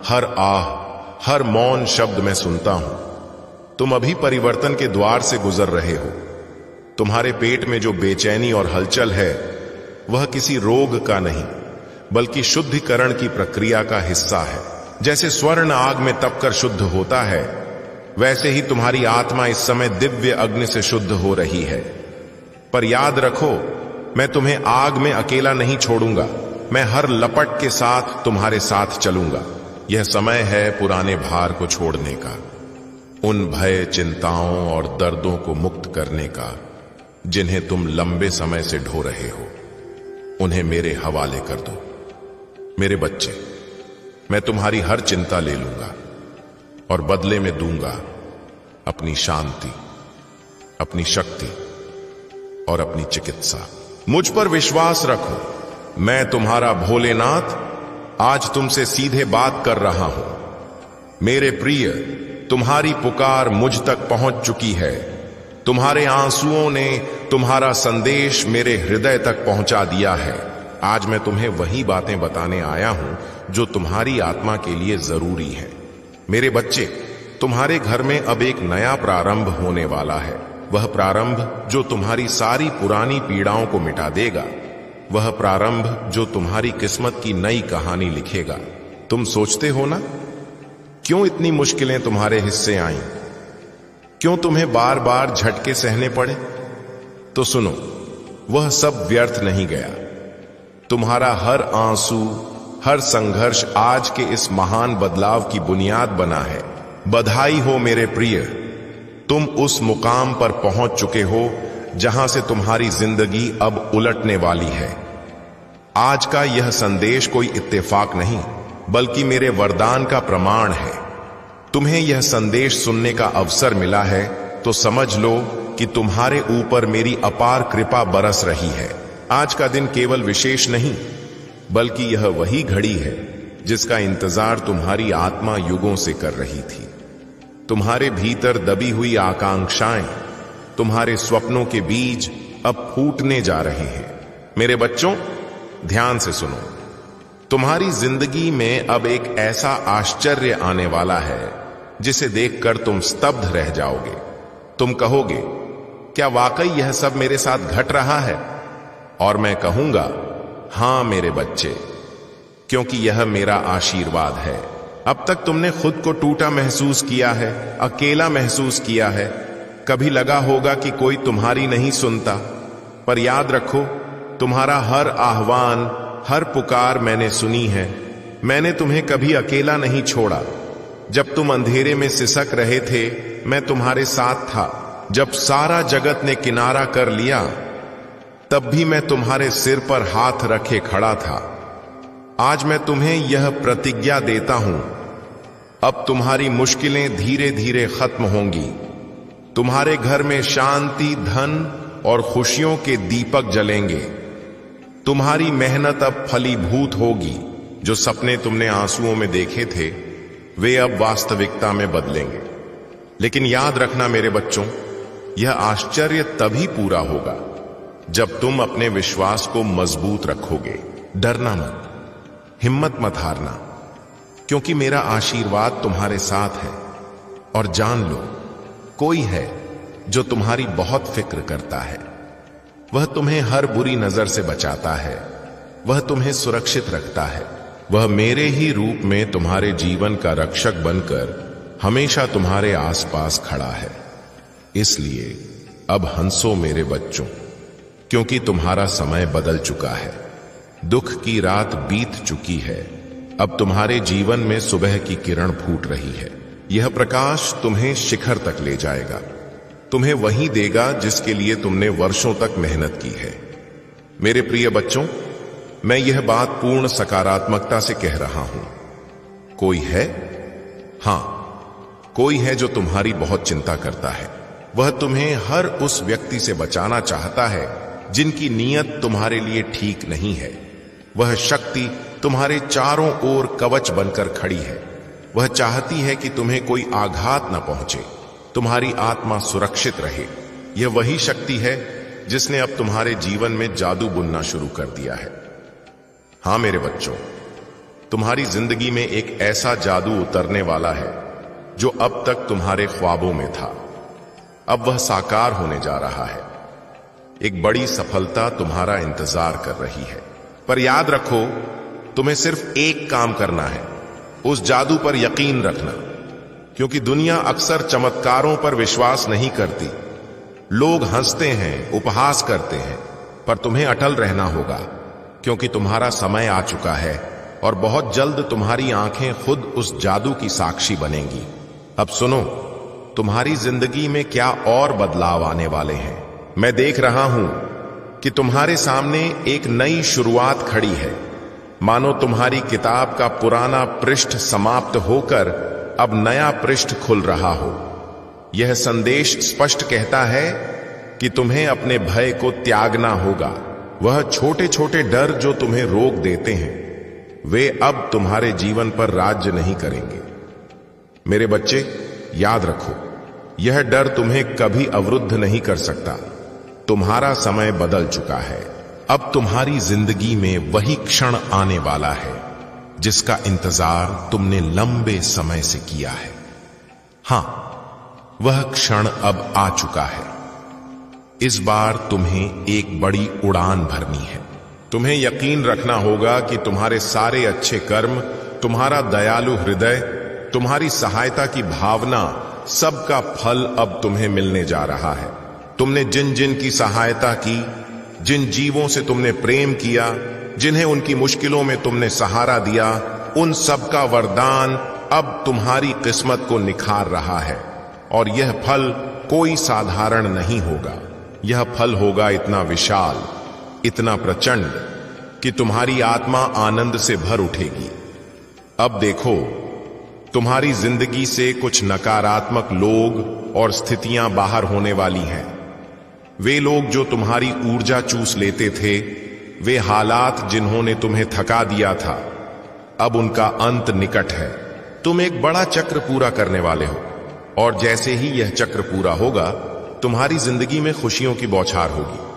हर आह, हर मौन शब्द मैं सुनता हूं। तुम अभी परिवर्तन के द्वार से गुजर रहे हो। तुम्हारे पेट में जो बेचैनी और हलचल है वह किसी रोग का नहीं बल्कि शुद्धिकरण की प्रक्रिया का हिस्सा है। जैसे स्वर्ण आग में तपकर शुद्ध होता है, वैसे ही तुम्हारी आत्मा इस समय दिव्य अग्नि से शुद्ध हो रही है। पर याद रखो, मैं तुम्हें आग में अकेला नहीं छोड़ूंगा। मैं हर लपट के साथ तुम्हारे साथ चलूंगा। यह समय है पुराने भार को छोड़ने का, उन भय, चिंताओं और दर्दों को मुक्त करने का जिन्हें तुम लंबे समय से ढो रहे हो। उन्हें मेरे हवाले कर दो। मेरे बच्चे, मैं तुम्हारी हर चिंता ले लूंगा और बदले में दूंगा अपनी शांति, अपनी शक्ति और अपनी चिकित्सा। मुझ पर विश्वास रखो। मैं तुम्हारा भोलेनाथ आज तुमसे सीधे बात कर रहा हूं। मेरे प्रिय, तुम्हारी पुकार मुझ तक पहुंच चुकी है। तुम्हारे आंसुओं ने तुम्हारा संदेश मेरे हृदय तक पहुंचा दिया है। आज मैं तुम्हें वही बातें बताने आया हूं जो तुम्हारी आत्मा के लिए जरूरी है। मेरे बच्चे, तुम्हारे घर में अब एक नया प्रारंभ होने वाला है। वह प्रारंभ जो तुम्हारी सारी पुरानी पीड़ाओं को मिटा देगा। वह प्रारंभ जो तुम्हारी किस्मत की नई कहानी लिखेगा। तुम सोचते हो ना, क्यों इतनी मुश्किलें तुम्हारे हिस्से आईं? क्यों तुम्हें बार बार झटके सहने पड़े? तो सुनो, वह सब व्यर्थ नहीं गया। तुम्हारा हर आंसू, हर संघर्ष आज के इस महान बदलाव की बुनियाद बना है। बधाई हो मेरे प्रिय, तुम उस मुकाम पर पहुंच चुके हो जहां से तुम्हारी जिंदगी अब उलटने वाली है। आज का यह संदेश कोई इत्तेफाक नहीं बल्कि मेरे वरदान का प्रमाण है। तुम्हें यह संदेश सुनने का अवसर मिला है तो समझ लो कि तुम्हारे ऊपर मेरी अपार कृपा बरस रही है। आज का दिन केवल विशेष नहीं बल्कि यह वही घड़ी है जिसका इंतजार तुम्हारी आत्मा युगों से कर रही थी। तुम्हारे भीतर दबी हुई आकांक्षाएं, तुम्हारे स्वप्नों के बीज अब फूटने जा रहे हैं। मेरे बच्चों, ध्यान से सुनो। तुम्हारी जिंदगी में अब एक ऐसा आश्चर्य आने वाला है जिसे देखकर तुम स्तब्ध रह जाओगे। तुम कहोगे, क्या वाकई यह सब मेरे साथ घट रहा है? और मैं कहूंगा, हां मेरे बच्चे, क्योंकि यह मेरा आशीर्वाद है। अब तक तुमने खुद को टूटा महसूस किया है, अकेला महसूस किया है। कभी लगा होगा कि कोई तुम्हारी नहीं सुनता, पर याद रखो, तुम्हारा हर आह्वान, हर पुकार मैंने सुनी है। मैंने तुम्हें कभी अकेला नहीं छोड़ा। जब तुम अंधेरे में सिसक रहे थे मैं तुम्हारे साथ था। जब सारा जगत ने किनारा कर लिया, तब भी मैं तुम्हारे सिर पर हाथ रखे खड़ा था। आज मैं तुम्हें यह प्रतिज्ञा देता हूं, अब तुम्हारी मुश्किलें धीरे धीरे खत्म होंगी। तुम्हारे घर में शांति, धन और खुशियों के दीपक जलेंगे। तुम्हारी मेहनत अब फलीभूत होगी। जो सपने तुमने आंसुओं में देखे थे, वे अब वास्तविकता में बदलेंगे। लेकिन याद रखना मेरे बच्चों, यह आश्चर्य तभी पूरा होगा जब तुम अपने विश्वास को मजबूत रखोगे। डरना मत, हिम्मत मत हारना, क्योंकि मेरा आशीर्वाद तुम्हारे साथ है। और जान लो, कोई है जो तुम्हारी बहुत फिक्र करता है। वह तुम्हें हर बुरी नजर से बचाता है, वह तुम्हें सुरक्षित रखता है। वह मेरे ही रूप में तुम्हारे जीवन का रक्षक बनकर हमेशा तुम्हारे आसपास खड़ा है। इसलिए अब हंसो मेरे बच्चों, क्योंकि तुम्हारा समय बदल चुका है। दुख की रात बीत चुकी है। अब तुम्हारे जीवन में सुबह की किरण फूट रही है। यह प्रकाश तुम्हें शिखर तक ले जाएगा, तुम्हें वही देगा जिसके लिए तुमने वर्षों तक मेहनत की है। मेरे प्रिय बच्चों, मैं यह बात पूर्ण सकारात्मकता से कह रहा हूं। कोई है, हां, कोई है जो तुम्हारी बहुत चिंता करता है। वह तुम्हें हर उस व्यक्ति से बचाना चाहता है जिनकी नीयत तुम्हारे लिए ठीक नहीं है। वह शक्ति तुम्हारे चारों ओर कवच बनकर खड़ी है। वह चाहती है कि तुम्हें कोई आघात न पहुंचे, तुम्हारी आत्मा सुरक्षित रहे। यह वही शक्ति है जिसने अब तुम्हारे जीवन में जादू बुनना शुरू कर दिया है। हां मेरे बच्चों, तुम्हारी जिंदगी में एक ऐसा जादू उतरने वाला है जो अब तक तुम्हारे ख्वाबों में था। अब वह साकार होने जा रहा है। एक बड़ी सफलता तुम्हारा इंतजार कर रही है। पर याद रखो, तुम्हें सिर्फ एक काम करना है, उस जादू पर यकीन रखना। क्योंकि दुनिया अक्सर चमत्कारों पर विश्वास नहीं करती। लोग हंसते हैं, उपहास करते हैं, पर तुम्हें अटल रहना होगा, क्योंकि तुम्हारा समय आ चुका है और बहुत जल्द तुम्हारी आंखें खुद उस जादू की साक्षी बनेंगी। अब सुनो, तुम्हारी जिंदगी में क्या और बदलाव आने वाले हैं। मैं देख रहा हूं कि तुम्हारे सामने एक नई शुरुआत खड़ी है। मानो तुम्हारी किताब का पुराना पृष्ठ समाप्त होकर अब नया पृष्ठ खुल रहा हो। यह संदेश स्पष्ट कहता है कि तुम्हें अपने भय को त्यागना होगा। वह छोटे छोटे डर जो तुम्हें रोक देते हैं, वे अब तुम्हारे जीवन पर राज्य नहीं करेंगे। मेरे बच्चे, याद रखो, यह डर तुम्हें कभी अवरुद्ध नहीं कर सकता। तुम्हारा समय बदल चुका है। अब तुम्हारी जिंदगी में वही क्षण आने वाला है जिसका इंतजार तुमने लंबे समय से किया है। हां, वह क्षण अब आ चुका है। इस बार तुम्हें एक बड़ी उड़ान भरनी है। तुम्हें यकीन रखना होगा कि तुम्हारे सारे अच्छे कर्म, तुम्हारा दयालु हृदय, तुम्हारी सहायता की भावना, सबका फल अब तुम्हें मिलने जा रहा है। तुमने जिन जिन की सहायता की, जिन जीवों से तुमने प्रेम किया, जिन्हें उनकी मुश्किलों में तुमने सहारा दिया, उन सब का वरदान अब तुम्हारी किस्मत को निखार रहा है। और यह फल कोई साधारण नहीं होगा। यह फल होगा इतना विशाल, इतना प्रचंड कि तुम्हारी आत्मा आनंद से भर उठेगी। अब देखो, तुम्हारी जिंदगी से कुछ नकारात्मक लोग और स्थितियां बाहर होने वाली हैं। वे लोग जो तुम्हारी ऊर्जा चूस लेते थे, वे हालात जिन्होंने तुम्हें थका दिया था, अब उनका अंत निकट है। तुम एक बड़ा चक्र पूरा करने वाले हो, और जैसे ही यह चक्र पूरा होगा, तुम्हारी जिंदगी में खुशियों की बौछार होगी।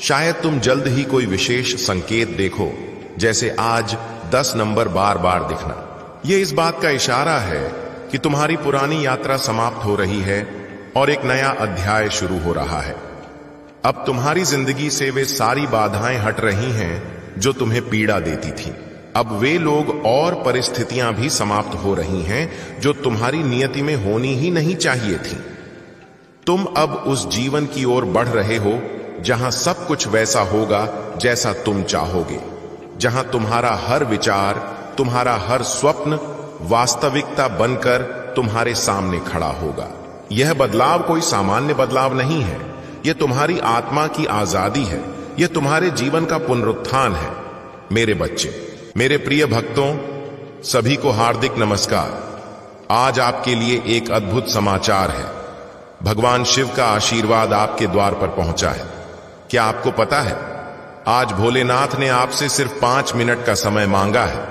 शायद तुम जल्द ही कोई विशेष संकेत देखो, जैसे आज 10 नंबर बार बार दिखना। यह इस बात का इशारा है कि तुम्हारी पुरानी यात्रा समाप्त हो रही है और एक नया अध्याय शुरू हो रहा है। अब तुम्हारी जिंदगी से वे सारी बाधाएं हट रही हैं जो तुम्हें पीड़ा देती थीं। अब वे लोग और परिस्थितियां भी समाप्त हो रही हैं जो तुम्हारी नियति में होनी ही नहीं चाहिए थी। तुम अब उस जीवन की ओर बढ़ रहे हो जहां सब कुछ वैसा होगा जैसा तुम चाहोगे, जहां तुम्हारा हर विचार, तुम्हारा हर स्वप्न वास्तविकता बनकर तुम्हारे सामने खड़ा होगा। यह बदलाव कोई सामान्य बदलाव नहीं है, यह तुम्हारी आत्मा की आजादी है, यह तुम्हारे जीवन का पुनरुत्थान है। मेरे बच्चे, मेरे प्रिय भक्तों, सभी को हार्दिक नमस्कार। आज आपके लिए एक अद्भुत समाचार है। भगवान शिव का आशीर्वाद आपके द्वार पर पहुंचा है। क्या आपको पता है, आज भोलेनाथ ने आपसे सिर्फ 5 मिनट का समय मांगा है।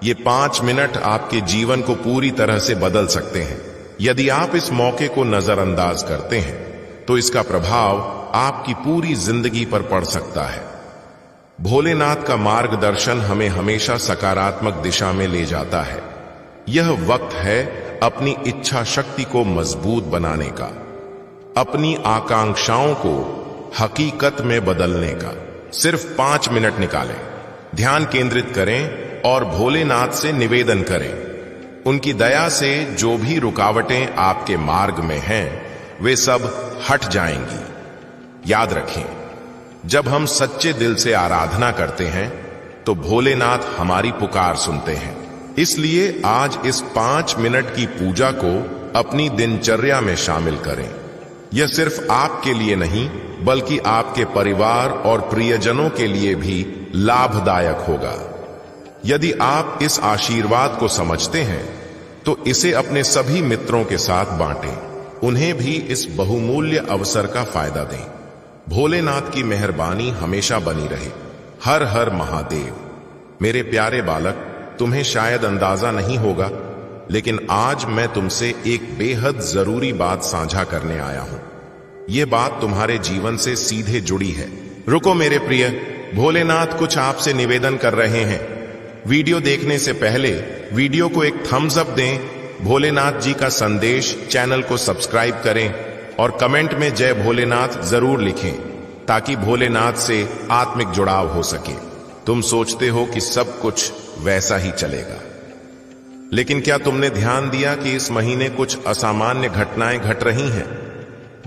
ये 5 मिनट आपके जीवन को पूरी तरह से बदल सकते हैं। यदि आप इस मौके को नजरअंदाज करते हैं तो इसका प्रभाव आपकी पूरी जिंदगी पर पड़ सकता है। भोलेनाथ का मार्गदर्शन हमें हमेशा सकारात्मक दिशा में ले जाता है। यह वक्त है अपनी इच्छा शक्ति को मजबूत बनाने का, अपनी आकांक्षाओं को हकीकत में बदलने का। सिर्फ 5 मिनट निकालें, ध्यान केंद्रित करें और भोलेनाथ से निवेदन करें। उनकी दया से जो भी रुकावटें आपके मार्ग में हैं, वे सब हट जाएंगी। याद रखें, जब हम सच्चे दिल से आराधना करते हैं तो भोलेनाथ हमारी पुकार सुनते हैं। इसलिए आज इस 5 मिनट की पूजा को अपनी दिनचर्या में शामिल करें। यह सिर्फ आपके लिए नहीं, बल्कि आपके परिवार और प्रियजनों के लिए भी लाभदायक होगा। यदि आप इस आशीर्वाद को समझते हैं तो इसे अपने सभी मित्रों के साथ बांटें। उन्हें भी इस बहुमूल्य अवसर का फायदा दें। भोलेनाथ की मेहरबानी हमेशा बनी रहे। हर हर महादेव। मेरे प्यारे बालक, तुम्हें शायद अंदाजा नहीं होगा, लेकिन आज मैं तुमसे एक बेहद जरूरी बात साझा करने आया हूं। यह बात तुम्हारे जीवन से सीधे जुड़ी है। रुको मेरे प्रिय, भोलेनाथ कुछ आपसे निवेदन कर रहे हैं। वीडियो देखने से पहले वीडियो को एक थम्स अप दें, भोलेनाथ जी का संदेश चैनल को सब्सक्राइब करें और कमेंट में जय भोलेनाथ जरूर लिखें, ताकि भोलेनाथ से आत्मिक जुड़ाव हो सके। तुम सोचते हो कि सब कुछ वैसा ही चलेगा, लेकिन क्या तुमने ध्यान दिया कि इस महीने कुछ असामान्य घटनाएं घट रही हैं?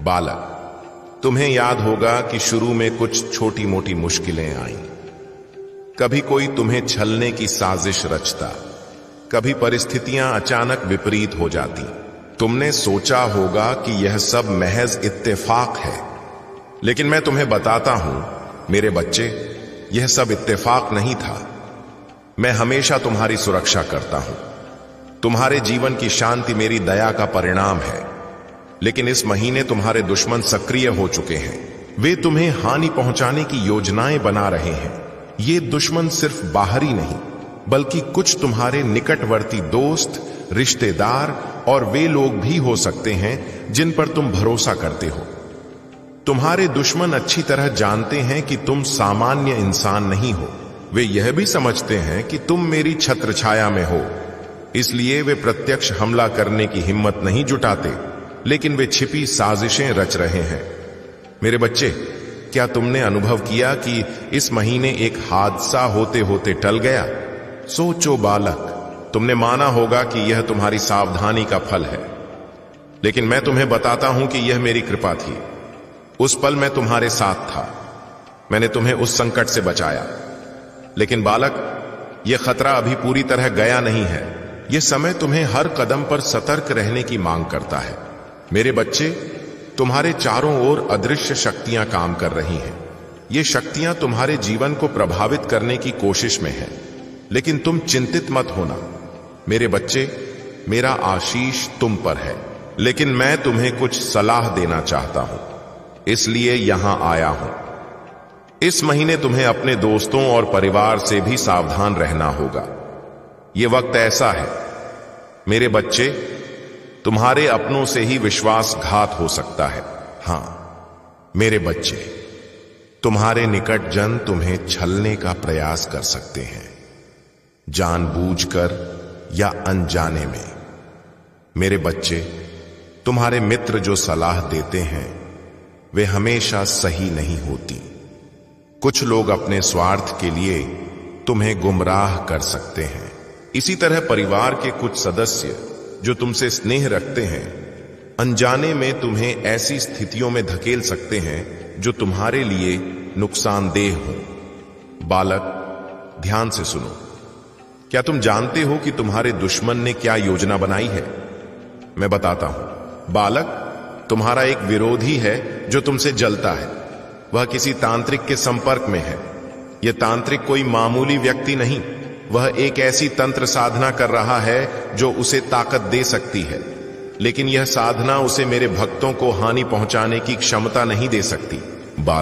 बालक, तुम्हें याद होगा कि शुरू में कुछ छोटी मोटी मुश्किलें आईं। कभी कोई तुम्हें छलने की साजिश रचता, कभी परिस्थितियां अचानक विपरीत हो जाती। तुमने सोचा होगा कि यह सब महज इत्तेफाक है, लेकिन मैं तुम्हें बताता हूं मेरे बच्चे, यह सब इत्तेफाक नहीं था। मैं हमेशा तुम्हारी सुरक्षा करता हूं। तुम्हारे जीवन की शांति मेरी दया का परिणाम है। लेकिन इस महीने तुम्हारे दुश्मन सक्रिय हो चुके हैं। वे तुम्हें हानि पहुंचाने की योजनाएं बना रहे हैं। ये दुश्मन सिर्फ बाहरी नहीं, बल्कि कुछ तुम्हारे निकटवर्ती दोस्त, रिश्तेदार और वे लोग भी हो सकते हैं जिन पर तुम भरोसा करते हो। तुम्हारे दुश्मन अच्छी तरह जानते हैं कि तुम सामान्य इंसान नहीं हो। वे यह भी समझते हैं कि तुम मेरी छत्र छाया में हो। इसलिए वे प्रत्यक्ष हमला करने की हिम्मत नहीं जुटाते, लेकिन वे छिपी साजिशें रच रहे हैं। मेरे बच्चे, क्या तुमने अनुभव किया कि इस महीने एक हादसा होते होते टल गया? सोचो बालक, तुमने माना होगा कि यह तुम्हारी सावधानी का फल है, लेकिन मैं तुम्हें बताता हूं कि यह मेरी कृपा थी। उस पल मैं तुम्हारे साथ था। मैंने तुम्हें उस संकट से बचाया। लेकिन बालक, यह खतरा अभी पूरी तरह गया नहीं है। यह समय तुम्हें हर कदम पर सतर्क रहने की मांग करता है। मेरे बच्चे, तुम्हारे चारों ओर अदृश्य शक्तियां काम कर रही हैं। ये शक्तियां तुम्हारे जीवन को प्रभावित करने की कोशिश में हैं, लेकिन तुम चिंतित मत होना। मेरे बच्चे, मेरा आशीष तुम पर है, लेकिन मैं तुम्हें कुछ सलाह देना चाहता हूं, इसलिए यहां आया हूं। इस महीने तुम्हें अपने दोस्तों और परिवार से भी सावधान रहना होगा। यह वक्त ऐसा है मेरे बच्चे, तुम्हारे अपनों से ही विश्वासघात हो सकता है। हां मेरे बच्चे, तुम्हारे निकट जन तुम्हें छलने का प्रयास कर सकते हैं, जानबूझकर या अनजाने में। मेरे बच्चे, तुम्हारे मित्र जो सलाह देते हैं वे हमेशा सही नहीं होती। कुछ लोग अपने स्वार्थ के लिए तुम्हें गुमराह कर सकते हैं। इसी तरह परिवार के कुछ सदस्य जो तुमसे स्नेह रखते हैं, अनजाने में तुम्हें ऐसी स्थितियों में धकेल सकते हैं जो तुम्हारे लिए नुकसानदेह हो। बालक, ध्यान से सुनो। क्या तुम जानते हो कि तुम्हारे दुश्मन ने क्या योजना बनाई है? मैं बताता हूं। बालक, तुम्हारा एक विरोधी है जो तुमसे जलता है। वह किसी तांत्रिक के संपर्क में है। यह तांत्रिक कोई मामूली व्यक्ति नहीं, वह एक ऐसी तंत्र साधना कर रहा है जो उसे ताकत दे सकती है, लेकिन यह साधना उसे मेरे भक्तों को हानि पहुंचाने की क्षमता नहीं दे सकती।